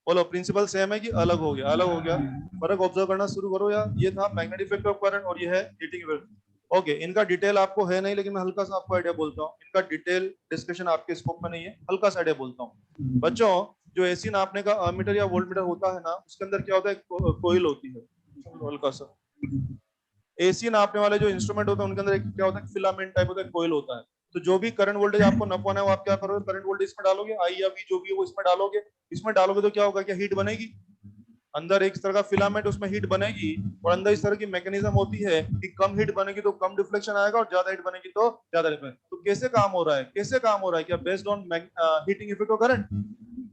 बोलो प्रिंसिपल सेम है कि अलग हो गया? अलग हो गया। फर्क ऑब्जर्व करना शुरू करो यार। ये था मैग्नेटिक इफेक्ट ऑफ करंट और ये है हीटिंग इफेक्ट। ओके, इनका डिटेल आपको है नहीं, लेकिन मैं हल्का सा आपको आइडिया बोलता हूँ। इनका डिटेल डिस्कशन आपके स्कोप में नहीं है, हल्का सा आइडिया बोलता हूँ। बच्चों, जो एसी नापने का अमीटर या वोल्टमीटर होता है ना, उसके अंदर क्या होता है? कोइल होती है, हल्का सा। एसी नापने वाले जो इंस्ट्रूमेंट होते हैं उनके अंदर एक क्या होता है? फिलामेंट टाइप होता है, कोइल होता है। तो जो भी करंट वोल्टेज आपको नपवाना है वो आप क्या करोगे? करंट वोल्टेज इसमें डालोगे, आई या वी जो भी है वो इसमें डालोगे। इसमें डालोगे तो क्या होगा? क्या हीट बनेगी? अंदर एक तरह का फिलामेंट, उसमें हीट बनेगी। और अंदर इस तरह की मैकेनिज्म होती है कि कम हीट बनेगी तो कम डिफ्लेक्शन आएगा और ज्यादा हीट बनेगी तो ज्यादा डिफ्लेक्शन। तो कैसे काम हो रहा है? कैसे काम हो रहा है? क्या based on heating effect of current?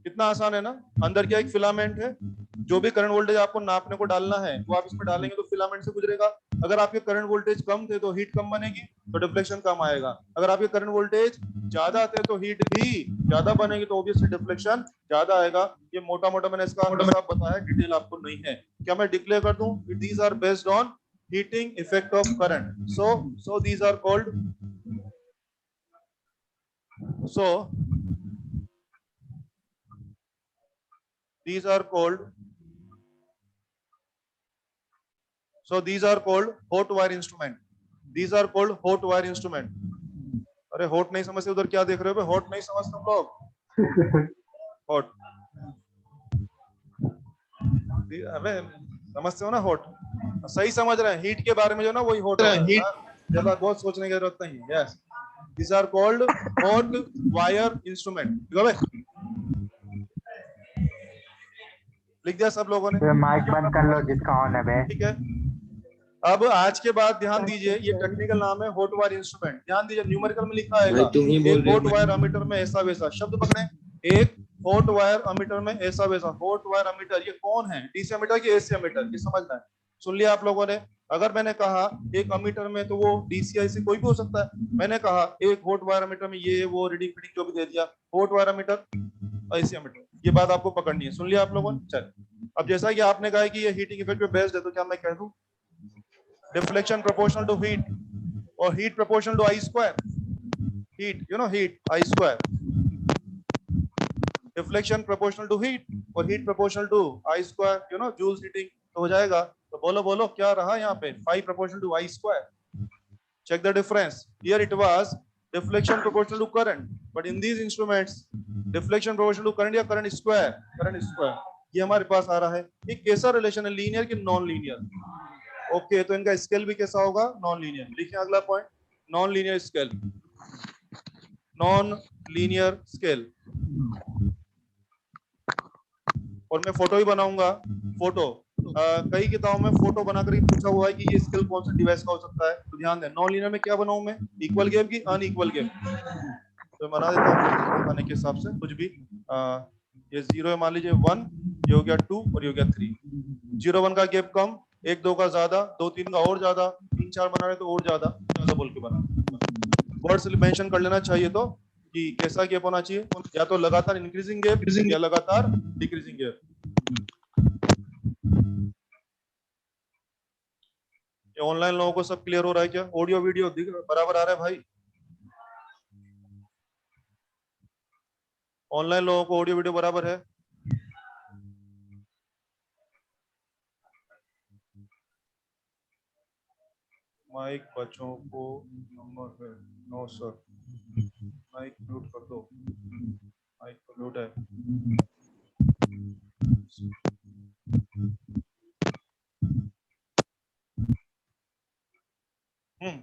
कितना आसान है ना। अंदर क्या एक फिलामेंट है, जो भी करंट वोल्टेज आपको नापने को डालना है वो आप इसमें डालेंगे तो फिलामेंट से गुजरेगा। अगर आपके करंट वोल्टेज कम थे तो हीट कम बनेगी, तो डिफ्लेक्शन कम आएगा। अगर आपके करंट वोल्टेज ज्यादा थे तो हीट भी ज्यादा बनेगी, तो ऑब्वियसली डिफ्लेक्शन ज्यादा आएगा। ये मोटा मोटा मैंने इसका सब बताया, डिटेल आपको नहीं है। क्या मैं डिक्लेयर कर दूं? These are based on heating effect of current. So these are called, so these are called, so these are called hot wire instrument, these are called hot wire instrument। अरे हॉट नहीं समझते उधर क्या देख रहे हो? हॉट नहीं समझते तुम लोग? हॉट, अबे समझते हो ना हॉट? सही समझ रहे हैं, हीट के बारे में जो ना वही हॉट हो रहा है। ज्यादा बहुत सोचने की जरूरत नहीं है। Yes, these are called hot wire instrument। लिख दिया सब लोगों ने? माइक बंद कर लो जिसका ऑन है बे। ठीक है, अब आज के बाद ध्यान दीजिए, ये टेक्निकल नाम है हॉट वायर इंस्ट्रूमेंट। ध्यान दीजिए, न्यूमेरिकल में लिखा आएगा एक हॉट वायर अमीटर में ऐसा वैसा। शब्द पकड़े, एक हॉट वायर अमीटर में ऐसा वैसा। हॉट वायर अमीटर ये कौन है? डीसी अमीटर की एसी अमीटर? ये समझना है। सुन लिया आप लोगों ने? अगर मैंने कहा एक अमीटर में, तो वो डीसी एसी कोई भी हो सकता है। मैंने कहा एक हॉट वायर अमीटर में ये वो रीडिंग फीडिंग जो भी दे दिया, hot wire ammeter AC ammeter. ये बात आपको पकड़नी है। सुन लिया आप लोगों ने? चल, अब जैसा कि आपने कहा कि ये हीटिंग इफेक्ट पे बेस्ड है, तो क्या मैं कह दूं deflection proportional to heat or heat proportional to I square? Heat, you know, heat I square, deflection proportional to heat or heat proportional to I square, you know, joules heating। तो हो जाएगा। तो बोलो बोलो क्या रहा यहाँ पे? phi proportional to I square। check the difference, here it was deflection proportional to current, but in these instruments deflection proportional to current या current square, current square। ये हमारे पास आ रहा है। ये कैसा रिलेशन है? लीनियर कि नॉन लीनियर? ओके, तो इनका स्केल भी कैसा होगा? Non linear. लिखिए अगला point, non linear scale, non linear scale. और मैं फोटो ही बनाऊंगा, फोटो। कई किताबों में फोटो बनाकर ही पूछा हुआ है कि ये स्केल कौन सा डिवाइस का हो सकता है। तो ध्यान दें, नॉन लीनियर में क्या बनाऊं मैं? इक्वल गैप की अनइक्वल गैप? तो बना देता हूँ बनाने के हिसाब से कुछ भी। ये 0 है मान लीजिए, 1 ये हो गया, 2 और ये हो गया 3। 0 1 का गैप कम, 1 2 का ज्यादा, 2 3 का और ज्यादा, 3 4 बना रहे तो और ज्यादा, ज्यादा बोल के बना। वर्ड्स मेंशन कर लेना चाहिए तो कि कैसा गैप होना चाहिए, या तो लगातार इंक्रीजिंग गैप या लगातार डिक्रीजिंग गैप। ये ऑनलाइन लोगों को सब क्लियर हो रहा है क्या? ऑडियो वीडियो बराबर आ रहा है भाई? ऑनलाइन लोगों को ऑडियो वीडियो बराबर है? माइक बच्चों को नंबर है। नो सर, माइक म्यूट कर दो, माइक तो म्यूट है। हम्म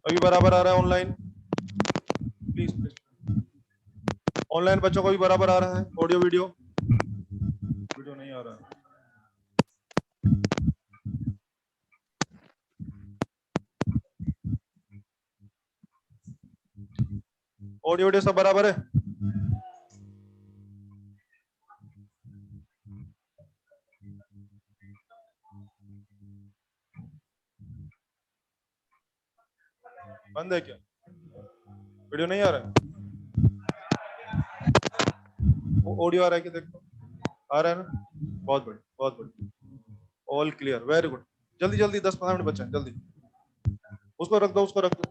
अभी बराबर आ रहा है ऑनलाइन? प्लीज प्लीज, ऑनलाइन बच्चों को भी बराबर आ रहा है ऑडियो वीडियो? वीडियो नहीं आ रहा है। ऑडियो वीडियो सब बराबर है? बंद है क्या? वीडियो नहीं आ रहा है? ऑडियो आ रहा है कि देखो, आ रहा है ना? बहुत बढ़िया, बहुत बढ़िया, ऑल क्लियर, वेरी गुड। जल्दी जल्दी 10-15 मिनट बचे हैं, जल्दी उसको रख दो, उसको रख दो।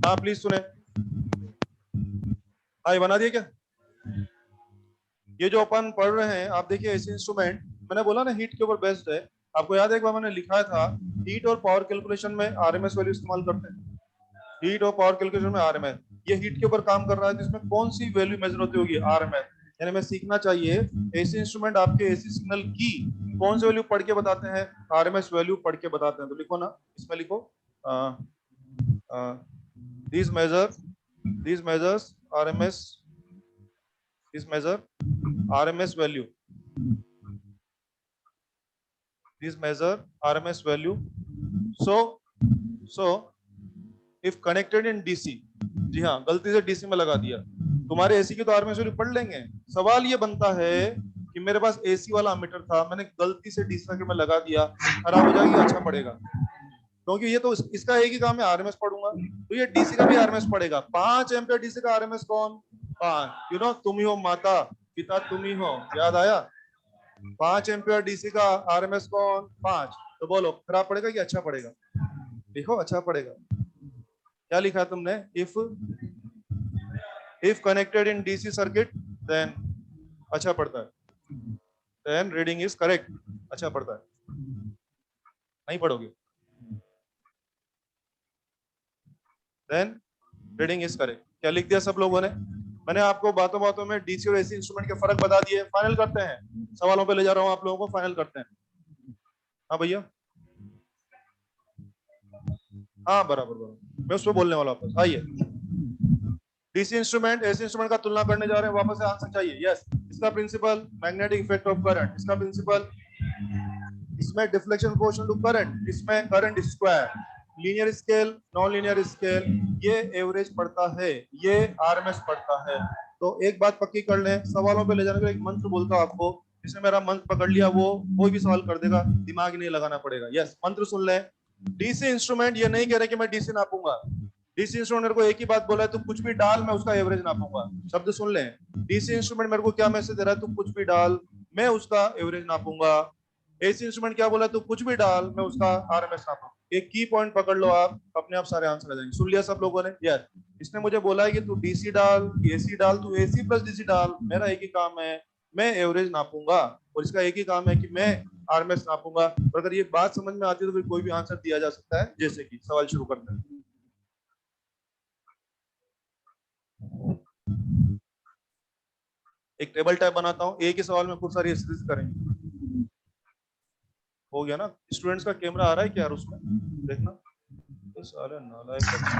हाँ प्लीज सुने। हाँ, ये बना दिया क्या? ये जो अपन पढ़ रहे हैं, आप देखिए इस इंस्ट्रूमेंट, मैंने बोला ना हीट के ऊपर बेस्ड है। आपको याद है एक बार मैंने लिखा था, हीट और पावर कैलकुलेशन में आरएमएस वैल्यू इस्तेमाल करते हैं। हीट और पावर कैलकुलेशन में आरएमएस, ये हीट के ऊपर काम कर रहा है, जिसमें कौन सी वैल्यू मेजर होती होगी? आरएमएस। यानी मैं सीखना चाहिए एसी इंस्ट्रूमेंट आपके एसी सिग्नल की कौन सी वैल्यू पढ़ के बताते हैं? आरएमएस वैल्यू पढ़ के बताते हैं। तो लिखो ना, इसमें लिखो these measures RMS, this measure RMS value, this measure RMS value. So if connected in DC, जी हाँ, गलती से डीसी में लगा दिया, तुम्हारे एसी की तो आरएमएस वैल्यू पढ़ लेंगे। सवाल ये बनता है कि मेरे पास एसी वाला मीटर था, मैंने गलती से डीसी सर्किट में लगा दिया, खराब हो जाएगी, अच्छा पड़ेगा? क्योंकि ये तो इसका एक ही काम है, आरएमएस पढ़ूंगा, तो ये डीसी का भी आरएमएस पड़ेगा। 5 एम्पियर डीसी का आरएमएस कौन? 5, तुम ही हो माता, पिता तुम ही हो, याद आया? 5 एम्पियर डीसी का आरएमएस कौन? 5। तो बोलो खराब पड़ेगा कि अच्छा पड़ेगा? देखो अच्छा पड़ेगा। क्या लिखा है तुमने? If connected in DC circuit then अच्छा पड़ता है, देन रीडिंग इज करेक्ट, अच्छा पड़ता है। नहीं पढ़ोगे? Then reading is correct. क्या लिख दिया सब लोगों ने? मैंने आपको बातों बातों में डीसी और एसी इंस्ट्रूमेंट के फर्क बता दिए। फाइनल करते हैं, सवालों पे ले जा रहा हूं आप लोगों को, फाइनल करते हैं। हाँ भैया, हाँ बराबर बराबर, मैं उस पर बोलने वाला वापस। आइए, डीसी इंस्ट्रूमेंट एसी इंस्ट्रूमेंट का तुलना करने जा रहे हैं, वापस से आंसर चाहिए। यस, इसका principle magnetic effect of current, इसका प्रिंसिपल, इसमें डिफ्लेक्शन प्रोपोर्शनल टू करंट, इसमें current square, linear scale, non linear scale, ये एवरेज पड़ता है, ये आरएमएस पड़ता है। तो एक बात पक्की कर लें, सवालों पे ले जाने का एक मंत्र बोलता हूं आपको, जिसने मेरा मंत्र पकड़ लिया वो कोई भी सवाल कर देगा, दिमाग नहीं लगाना पड़ेगा। यस, मंत्र सुन लें। डीसी इंस्ट्रूमेंट ये नहीं कह रहे कि मैं डीसी नापूंगा। डीसी इंस्ट्रूमेंट मेरे को एक ही बात बोला है, तू कुछ भी डाल, मैं उसका एवरेज नापूंगा। शब्द सुन लें, डीसी इंस्ट्रूमेंट मेरे को क्या मैसेज दे रहा है? तू कुछ भी डाल, मैं उसका एवरेज नापूंगा। एसी इंस्ट्रूमेंट क्या बोला? तू कुछ भी डाल, मैं उसका आरएमएस नापूंगा। एक की पॉइंट पकड़ लो आप, अपने आप सारे आंसर आ जाएंगे। सुन लिया सब लोगों ने? यस। इसने मुझे बोला है कि तू डीसी डाल, एसी डाल, तू एसी प्लस डीसी डाल, मेरा एक ही काम है, मैं एवरेज नापूंगा, और इसका एक ही काम है कि मैं आरएमएस नापूंगा। और अगर ये बात समझ में आती है तो फिर कोई भी आंसर दिया जा सकता है। जैसे कि सवाल शुरू करते हैं। एक टेबल टाइप बनाता हूँ, एक ही सवाल में खूब सारी एक्सरसाइज करेंगे। हो गया ना? स्टूडेंट्स का कैमरा आ रहा है क्या यार उसमें? देखना। तो सारे नालायक बच्चे।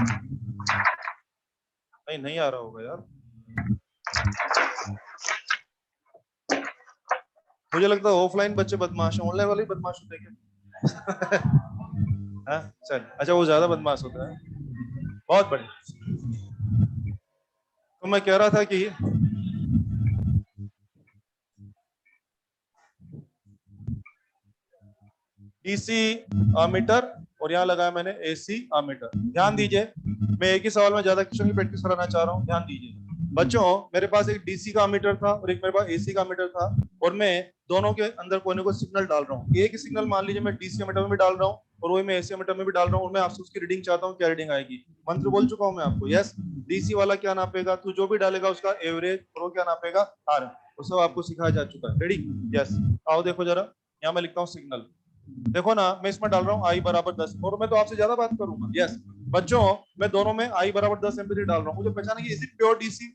नहीं नहीं आ रहा होगा यार, मुझे लगता है ऑफलाइन बच्चे बदमाश हैं, ऑनलाइन वाले ही बदमाश होते हैं क्या? हाँ चल, अच्छा वो ज्यादा बदमाश होता है। बहुत बढ़िया। तो मैं कह रहा था कि डीसी मीटर और यहाँ लगाया मैंने एसी मीटर। ध्यान दीजिए, मैं एक ही सवाल में ज्यादा क्वेश्चन की प्रैक्टिस कराना चाह रहा हूँ। ध्यान दीजिए बच्चों, मेरे पास एक डीसी का मीटर था और एक मेरे पास एसी का मीटर था, और मैं दोनों के अंदर कोई ना कोई सिग्नल डाल रहा हूँ। एक ही सिग्नल मान लीजिए मैं डीसी मीटर में भी डाल रहा हूँ और वही मैं एसी मीटर में भी डाल रहा हूँ, और मैं आपसे उसकी रीडिंग चाहता हूँ, क्या रीडिंग आएगी। मंत्र बोल चुका हूँ मैं आपको। यस, डीसी वाला क्या नापेगा, तू जो भी डालेगा उसका एवरेज, और वो क्या नापेगा, आर। वो सब आपको सिखाया जा चुका है। रेडी? यस। आओ देखो जरा, यहाँ मैं लिखता हूँ सिग्नल। देखो ना, मैं इसमें डाल रहा हूँ आई बराबर 10, और मैं तो आपसे ज्यादा बात करूंगा। यस बच्चों, मैं दोनों में आई बराबर 10 एम्पीयर डाल रहा हूँ। मुझे पहचाना कि is it pure DC,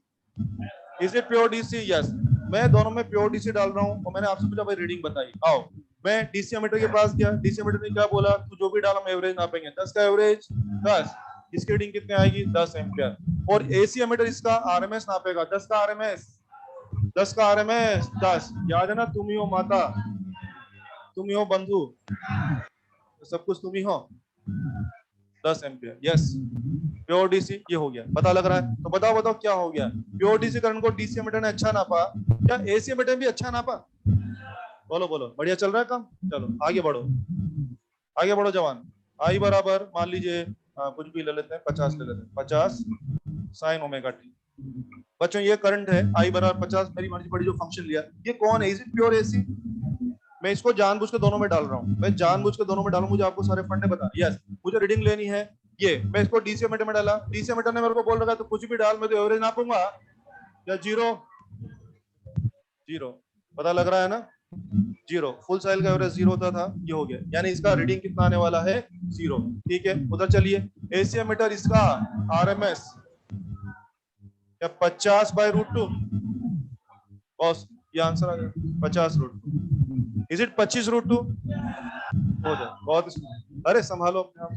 is it pure DC. Yes, मैं दोनों में प्योर डीसी डाल रहा हूँ, और मैंने आपसे पूछा भाई रीडिंग बताई। आओ, मैं डीसी मीटर के पास गया, डीसी मीटर ने क्या बोला, तू जो भी डाला हम एवरेज नापेंगे। 10 का एवरेज 10, इसकी रीडिंग कितनी आएगी, 10 एम्पियर। और एसी मीटर इसका आरएमएस नापेगा, 10 का आरएमएस, 10 का आरएमएस 10। याद है ना, तुम ही हो माता, तुम ही हो बंधु, सब कुछ तुम ही हो। 10 एम्पियर। यस, प्योर डीसी ये हो गया, पता लग रहा है? तो बताओ बताओ क्या हो गया। प्योर डीसी करंट को डीसी मीटर ने अच्छा नापा, क्या एसी मीटर भी अच्छा नापा? बोलो बोलो, बढ़िया चल रहा है काम। चलो आगे बढ़ो, आगे बढ़ो जवान। आई बराबर मान लीजिए कुछ भी ले लेते हैं, 50 ले लेते हैं, 50 साइन ओमेगा टी। बच्चों ये करंट है, आई बराबर 50, मेरी मर्जी पड़ी जो फंक्शन लिया। ये कौन है, इज इट प्योर एसी? मैं इसको जानबूझ के दोनों में डाल रहा हूँ, मैं जानबूझ के दोनों में डालू, मुझे आपको सारे फंडे बता। यस, मुझे रीडिंग लेनी है। ये मैं इसको डीसी मीटर में डाला, डीसी मीटर ने मेरे को बोल रखा है तो कुछ भी डाल, मैं तो एवरेज नापूंगा या जीरो। जीरो, पता लग रहा है ना, जीरो। फुल साइकिल का एवरेज जीरो होता था, ये हो गया, यानी इसका रीडिंग कितना आने वाला है, जीरो। ठीक है, उधर चलिए। एसी मीटर इसका आरएमएस या 50/√2, बॉस ये आंसर आ गया 50√2। Is it 25√2? हो जाए बहुत। अरे संभालो अपने आप,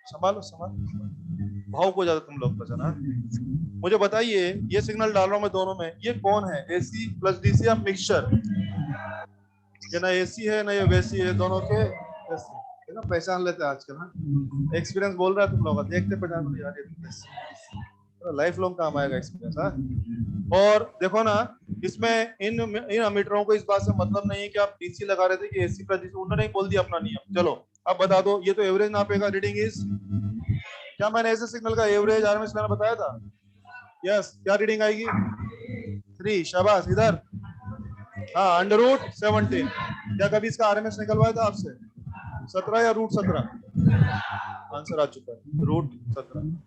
संभालो संभालो, भाव को ज्यादा तुम लोग पसंद है। मुझे बताइए, ये सिग्नल डाल रहा हूं मैं दोनों में, ये कौन है, एसी प्लस डीसी या मिक्सचर? ये ना एसी है ना ये वैसी है, दोनों के है ना, पहचान लेते हैं आजकल ना। एक्सपीरियंस बोल रहा है तुम लोग, देखते पहचान लो यार, लाइफ लॉन्ग काम आएगा एक्सपीरियंस। हाँ, और देखो ना, इसमें इन अमीटरों को इस बात से मतलब नहीं है कि आप डीसी लगा रहे थे कि एसी प्लस डीसी, उन्होंने बोल दिया अपना नियम। चलो अब बता दो, ये तो एवरेज नापेगा, रीडिंग इज, क्या मैंने ऐसे सिग्नल का एवरेज आरएमएस मैंने बताया था? यस, क्या रीडिंग आएगी, 3। शाबाश, इधर हाँ, √17। क्या कभी इसका आरएमएस निकलवाया था आपसे? 17 या √17? आंसर आ चुका है, √17।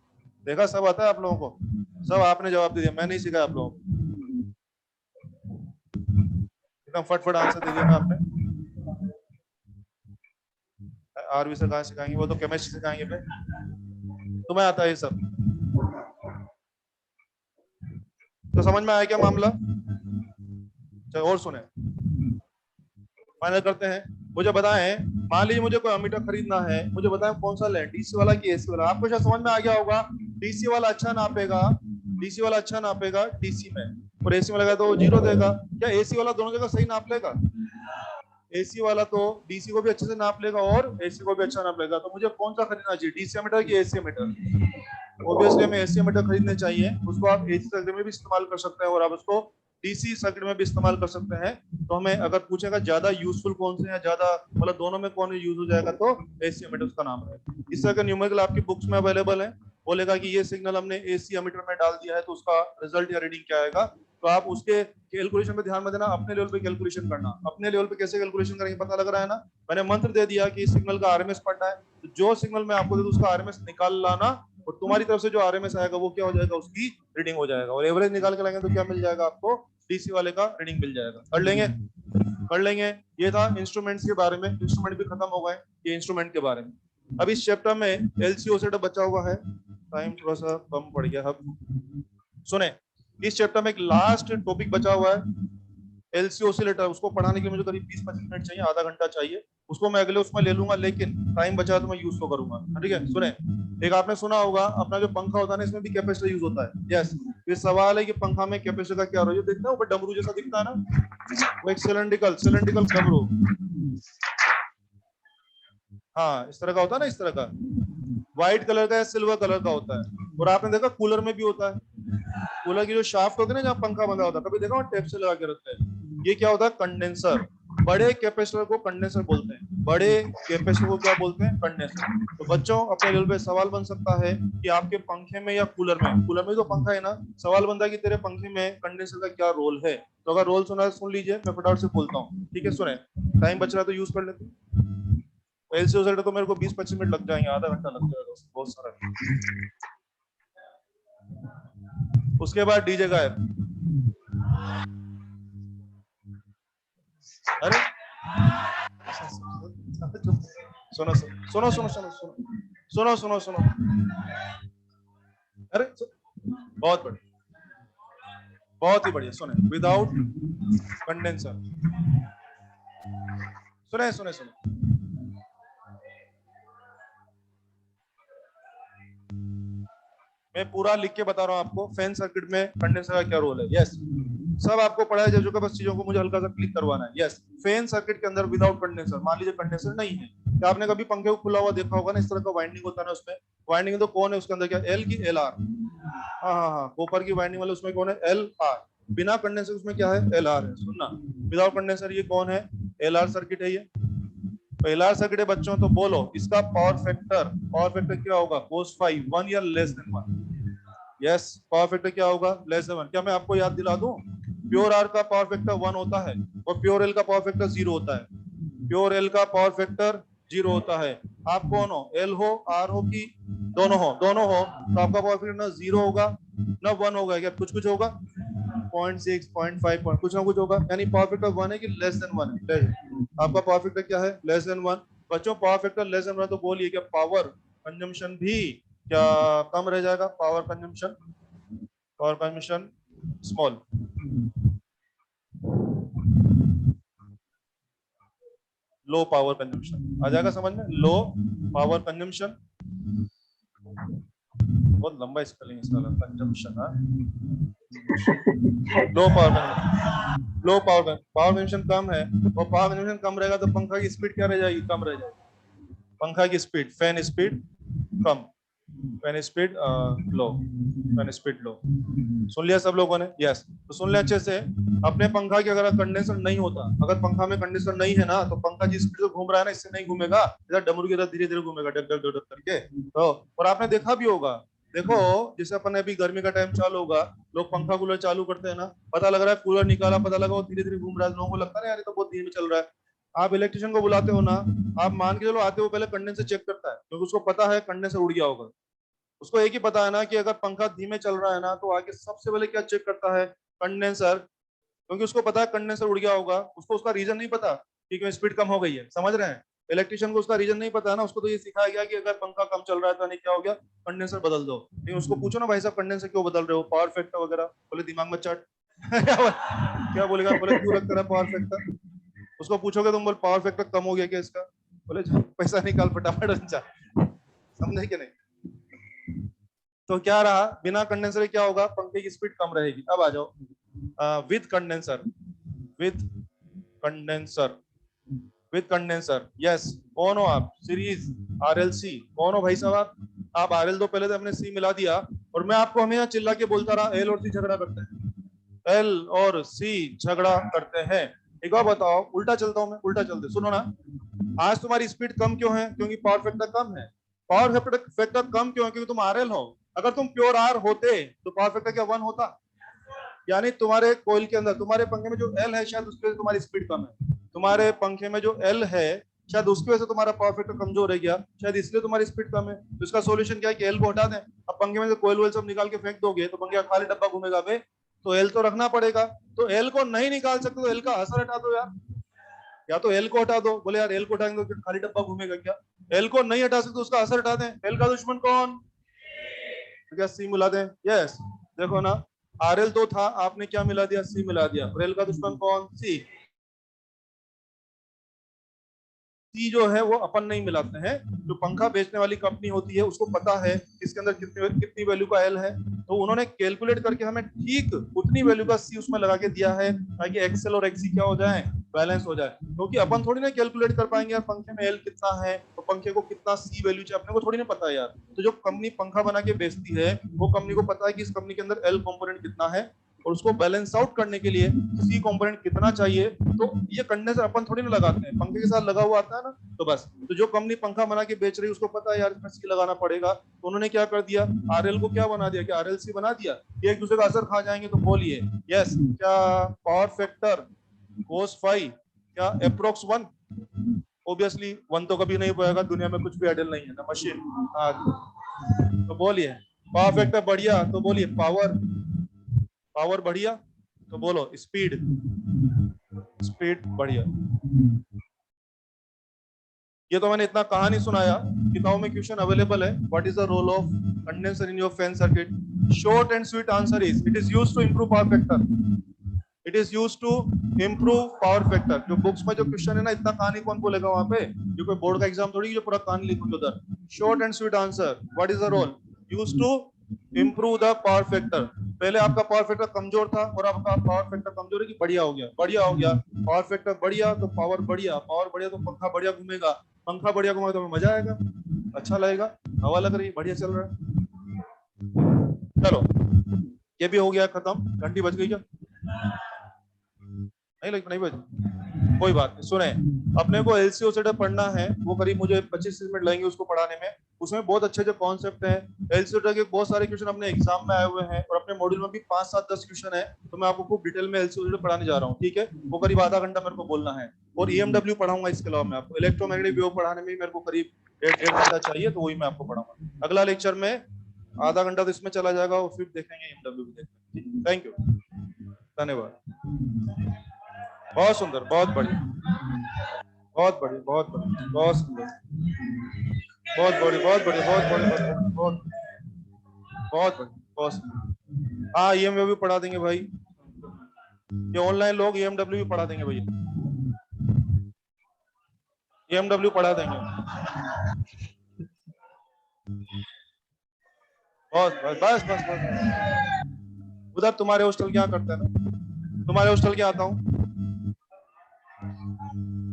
देखा, सब आता है आप लोगों को, सब आपने जवाब दे दिया, मैं नहीं सिखाया आप लोगों को। एकदम फटफट आंसर दे दिया ना आपने। आरवी से कहाँ सिखाएंगे, वो तो केमिस्ट्री सिखाएंगे पे, तुम्हें आता है ये सब। तो समझ में आया क्या मामला? चलो और सुने, फाइनल करते हैं। मुझे बताएं, मान लीजिए मुझे कोई अमीटर खरीदना है, मुझे बताएं कौन सा लें, डीसी वाला कि एसी वाला? आपको शायद समझ में आ गया होगा, डीसी वाला अच्छा नापेगा, डीसी वाला अच्छा नापेगा डीसी में, और एसी में लगा तो जीरो देगा। क्या एसी वाला दोनों जगह सही नाप लेगा? एसी वाला तो डीसी को भी अच्छे से नाप लेगा और एसी को भी अच्छा नाप लेगा। तो मुझे कौन सा खरीदना चाहिए, डीसी मीटर कि एसी मीटर? ऑब्वियसली हमें एसी मीटर खरीदने चाहिए, उसको आप एसी सर्किट में भी इस्तेमाल कर सकते हैं और आप उसको डीसी सर्किट में भी इस्तेमाल कर सकते हैं। तो हमें अगर पूछेगा ज्यादा यूजफुल कौन से हैं, ज्यादा मतलब दोनों में कौन यूज हो जाएगा, तो एसी मीटर उसका नाम है। इस तरह का न्यूमेरिकल आपकी बुक्स में अवेलेबल है। बोलेगा कि ये सिग्नल हमने एसी मीटर में डाल दिया है तो उसका रिजल्ट या रीडिंग क्या आएगा। तो आप उसके कैलकुलेशन पे ध्यान में देना, अपने लेवल पे कैलकुलेशन करना। अपने लेवल पे कैसे कैलकुलेशन करेंगे पता लग रहा है ना। मैंने मंत्र दे दिया कि सिग्नल का आरएमएस पढ़ना है, तो जो सिग्नल मैं आपको दे दूं उसका आरएमएस निकाल लाना, और तुम्हारी तरफ से जो आरएमएस आएगा वो क्या हो जाएगा, उसकी रीडिंग हो जाएगा। और एवरेज निकाल के लाएंगे तो क्या मिल जाएगा आपको, डीसी वाले का रीडिंग मिल जाएगा। कर लेंगे, कर लेंगे। ये था इंस्ट्रूमेंट्स के बारे में, इंस्ट्रूमेंट भी खत्म हो गए, ये इंस्ट्रूमेंट के बारे में। अब इस चैप्टर में एलसीओ सेटअप बचा हुआ है, टाइम थोड़ा सा कम पड़ गया। अब सुने, इस चैप्टर में एक लास्ट टॉपिक बचा हुआ है, एलसी ऑसिलेटर। उसको पढ़ाने के लिए मुझे करीब 20-25 मिनट चाहिए, आधा घंटा चाहिए। उसको मैं अगले उसमें ले लूंगा, लेकिन टाइम बचा तो मैं यूज तो करूंगा। ठीक है, सुने, एक आपने सुना होगा अपना जो पंखा होता है ना, इसमें भी कैपेसिटर यूज होता है। यस, ये सवाल है कि पंखा में कैपेसिटर का क्या रोल है। देखना ऊपर डमरू जैसा दिखता है ना, वो एक सिलेंड्रिकल डमरू, हाँ इस तरह का होता है ना, इस तरह का व्हाइट कलर का या सिल्वर कलर का होता है। और आपने देखा कूलर में भी होता है, कूलर की जो शाफ्ट होती है ना, जहाँ पंखा बंधा होता है, कभी देखा टेप से लगा के रखते हैं। ये क्या होता है, कंडेंसर। बड़े कैपेसिटर को कंडेंसर बोलते हैं, बड़े कैपेसिटर को क्या बोलते हैं? कंडेंसर। तो बच्चों अपने लेवल पे सवाल बन सकता है कि आपके पंखे में या कूलर में तो पंखा है ना, सवाल बनता है कि तेरे पंखे में कंडेंसर का क्या रोल है। तो अगर रोल सुना है सुन लीजिए, मैं फटाफट से बोलता हूँ, ठीक है? सुने, टाइम बच रहा है तो यूज कर लेते हैं। एलसीओ तो मेरे को 20-25 मिनट लग जाएंगे, आधा घंटा लग जाएगा दोस्त, बहुत सारा। उसके बाद डीजे गायब। अरे सुनो सुनो सुनो सुनो सुनो सुनो सुनो, अरे बहुत बढ़िया, बहुत ही बढ़िया। सुने, विदाउट कंडेंसर, सुने सुने सुने, मैं पूरा लिख के बता रहा हूं आपको, फैन सर्किट में कंडेंसर का क्या रोल है। यस, सब आपको पढ़ाया जा चुका, बस चीजों को मुझे हल्का सा क्लिक करवाना है। यस, फैन सर्किट के अंदर विदाउट कंडेंसर, मान लीजिए कंडेंसर नहीं है, क्या आपने कभी पंखे को खुला हुआ देखा होगा ना, इस तरह का वाइंडिंग होता है ना, उसमें वाइंडिंग तो कौन है उसके अंदर, क्या एल की एल आर? हाँ हाँ हाँ, कॉपर की वाइंडिंग वाले उसमें कौन है? L R. बिना कंडेंसर उसमें क्या है? एल आर है। सुनना, विदाउट कंडेंसर ये कौन है? एल आर सर्किट है ये। तो एल आर सर्किट है बच्चों, तो बोलो इसका पावर फैक्टर क्या होगा? cos फाइव, 1 या less than 1? Yes, power factor क्या होगा? Less than 1। क्या मैं आपको याद दिला दूं? प्योर आर का पावर फैक्टर 1 होता है और प्योर एल का पावर फैक्टर 0 होता है। प्योर एल का पावर फैक्टर 0 होता है। आप कौन हो? एल हो, आर हो कि दोनों हो? दोनों हो, तो आपका पावर फैक्टर ना 0 होगा ना 1 होगा। क्या कुछ कुछ होगा? 0.6, 0.5 कुछ ना कुछ होगा। यानी पावर फैक्टर 1 है कि लेस देन 1 है? आपका पावर फैक्टर क्या है? Less than 1। बच्चों पावर फैक्टर लेस देन 1, तो बोलिए क्या पावर कंजम्पशन भी क्या कम रह जाएगा? Power consumption small. Low power consumption आ जाएगा समझ में? लो पावर कंजम्पशन, बहुत लंबा स्पेलिंग इसका, कंजम्पशन। लो पावर कंजम्पशन कम है, और पावर कंजम्पशन कम रहेगा तो पंखा की स्पीड क्या रह जाएगी? कम रह जाएगी। पंखा की स्पीड, फैन स्पीड कम, फैन स्पीड लो, फैन स्पीड लो। सुन लिया सब लोगों ने? यस, तो सुन ले अच्छे से। अपने पंखा की अगर कंडेंसर नहीं होता, अगर पंखा में कंडेंसर नहीं है ना, तो पंखा जिस स्पीड से घूम रहा है ना, इससे नहीं घूमेगा, इधर डमरू की तरह धीरे धीरे घूमेगा, डक डक डक डक करके। तो और आपने देखा भी होगा, देखो जैसे अपन अभी गर्मी का टाइम चालू होगा, लोग पंखा कूलर चालू करते हैं ना, पता लग रहा है कूलर निकाला, पता लगा वो धीरे धीरे घूम रहा है, लोगों को लगता है यार ये तो बहुत धीरे चल रहा है। आप इलेक्ट्रिशियन को बुलाते हो ना, आप मान के चलो आते हो पहले कंडेंसर चेक करता है, क्योंकि उसको पता है कंडेंसर उड़ गया होगा। उसको एक ही पता है ना कि अगर पंखा धीमे चल रहा है ना, तो आगे सबसे पहले क्या चेक करता है? कंडेंसर। क्योंकि उसको पता है कंडेंसर उड़ गया होगा, उसको उसका रीजन नहीं पता कि क्यों स्पीड कम हो गई है, समझ रहे हैं? इलेक्ट्रिशियन को उसका रीजन नहीं पता है ना, उसको तो ये सिखाया गया कि अगर पंखा कम चल रहा है तो नहीं क्या हो गया? कंडेंसर बदल दो। नहीं, उसको पूछो ना भाई साहब कंडेंसर क्यों बदल रहे हो, पावर फैक्टर वगैरह, बोले दिमाग में चट। क्या बोलेगा? बोले क्यों रखता है पावर फैक्टर? उसको पूछोगे तुम, बोल पावर फैक्टर कम हो गया क्या इसका? बोले पैसा निकाल फटाफट। समझे कि नहीं? तो क्या रहा, बिना कंडेंसर क्या होगा? पंखे की स्पीड कम रहेगी। अब आ जाओ with condenser, with condenser, with condenser. Yes, कौन हो आप? सीरीज आरएलसी कौन हो भाई साहब? आप आरएल दो पहले, तो हमने सी मिला दिया, और मैं आपको हमेशा चिल्ला के बोलता रहा एल और सी झगड़ा करते हैं, एल और सी झगड़ा करते हैं। एक बार बताओ, उल्टा चलता हूं मैं, उल्टा चलते, सुनो ना। आज तुम्हारी स्पीड कम क्यों है? क्योंकि पावर फैक्टर कम है। पावर फैक्टर कम क्यों है? क्योंकि तुम आरएल हो। अगर तुम प्योर आर होते तो पावर फैक्टर क्या 1 होता? यानी तुम्हारे कोयल के अंदर, तुम्हारे पंखे में जो एल है, शायद उसकी वजह से तुम्हारी स्पीड कम है। तुम्हारे पंखे में जो एल है, शायद उसकी वजह से तुम्हारा पावर फैक्टर कमजोर रह गया, शायद इसलिए तुम्हारी स्पीड कम है। तो इसका सोल्यूशन क्या है कि एल को हटा दें। अब पंखे में से कोयल वोयल सब निकाल के फेंक दोगे तो पंखे का खाली डब्बा घूमेगा बे, तो एल तो रखना पड़ेगा। तो एल को नहीं निकाल सकते तो एल का असर हटा दो यार, या तो एल को हटा दो। बोले यार एल को हटाएंगे तो खाली डब्बा घूमेगा क्या? एल को नहीं हटा सकते, उसका असर हटा दें। एल का दुश्मन कौन? तो क्या सी मिला दें? यस, देखो ना, आरएल तो था, आपने क्या मिला दिया? सी मिला दिया। और एल का दुश्मन कौन? सी। सी जो है वो अपन नहीं मिलाते हैं, जो पंखा बेचने वाली कंपनी होती है उसको पता है इसके अंदर कितनी कितनी वैल्यू का एल है, तो उन्होंने कैलकुलेट करके हमें ठीक उतनी वैल्यू का सी उसमें लगा के दिया है, ताकि एक्सेल और एक्सी क्या हो जाए? बैलेंस हो जाए। क्योंकि अपन थोड़ी ना कैलकुलेट कर पाएंगे यार पंखे में एल कितना है, तो पंखे को कितना सी वैल्यू चाहिए, अपने को थोड़ी ना पता है यार। तो जो कंपनी पंखा बना के बेचती है, वो कंपनी को पता है कि इस कंपनी के अंदर एल कंपोनेंट कितना है, और उसको बैलेंस आउट करने के लिए सी कंपोनेंट कितना चाहिए, तो ये कंडेंसर अपन थोड़ी ना लगाते हैं, पंखे के साथ लगा हुआ आता है ना, तो बस। तो जो कंपनी पंखा बना के बेच रही है उसको पता है यार इसमें सी लगाना पड़ेगा, तो उन्होंने क्या कर दिया, आरएल को क्या बना दिया, कि आरएल सी बना दिया, ये एक दूसरे का असर खा जाएंगे। तो बोलिए यस, क्या पावर फैक्टर cos 5 क्या अप्रोक्स 1? ऑब्वियसली 1 तो कभी नहीं पाएगा, दुनिया में कुछ भी आइडियल नहीं है ना, मशीन। हाँ, तो बोलिए पावर फैक्टर बढ़िया, तो बोलिए पावर, पावर बढ़िया, तो बोलो स्पीड, स्पीड बढ़िया। ये तो मैंने इतना कहानी सुनाया, किताबों में क्वेश्चन अवेलेबल है। What is the role of condenser in your fan circuit? Short and sweet answer is it is used to improve power factor. It is used to improve power factor. जो बुक्स में जो क्वेश्चन है ना, इतना कहानी कौन बोलेगा वहां पे? ये कोई बोर्ड का एग्जाम थोड़ी जो पूरा कहानी लिखोगे उधर। Short and sweet answer, what is the role? Used to improve the power factor. पहले आपका पावर फैक्टर कमजोर था और आपका पावर फैक्टर कमजोर है कि बढ़िया हो गया? बढ़िया हो गया। पावर फैक्टर बढ़िया तो पावर बढ़िया, पावर बढ़िया तो पंखा बढ़िया घूमेगा, पंखा बढ़िया घूमेगा तो मजा आएगा, अच्छा लगेगा, हवा लग रही है, बढ़िया चल रहा है। चलो ये भी हो गया खत्म। घंटी बज गई क्या? नहीं लगी, नहीं बजी, कोई बात नहीं। सुने, अपने को एलसीओ सेटअप पढ़ना है, वो करीब मुझे 25 मिनट लगेंगे उसको पढ़ाने में। उसमें बहुत अच्छे जो कॉन्सेप्ट है एलसीओ के, बहुत सारे क्वेश्चन अपने एग्जाम में आए हुए हैं, और अपने मॉड्यूल में भी 5, 7, 10 क्वेश्चन है। तो मैं आपको खूब डिटेल में एलसीओ पढ़ाने जा रहा हूँ, ठीक है? वो करीब आधा घंटा मेरे को बोलना है। और ईएमडब्ल्यू पढ़ाऊंगा, इसके अलावा मैं आपको इलेक्ट्रोमैग्नेटिक वेव पढ़ाने में मेरे को करीब डेढ़ घंटा चाहिए, तो वही मैं आपको पढ़ाऊंगा। अगला लेक्चर में आधा घंटा तो इसमें चला जाएगा, और फिर देखेंगे ईएमडब्ल्यू भी देखेंगे। थैंक यू, धन्यवाद। बहुत सुंदर, बहुत बढ़िया, बहुत बढ़िया, बहुत बढ़िया, बहुत सुंदर, बहुत बढ़िया, बहुत बढ़िया, बहुत बढ़िया, बहुत बहुत बढ़िया, बहुत सुंदर। हाँ ईएमडब्ल्यू भी पढ़ा देंगे भाई, ये ऑनलाइन लोग ईएमडब्ल्यू भी पढ़ा देंगे भैया, ईएमडब्ल्यू पढ़ा देंगे। बहुत बस बस बस बस। उधर तुम्हारे हॉस्टल क्या करते हैं ना? तुम्हारे हॉस्टल क्या आता हूँ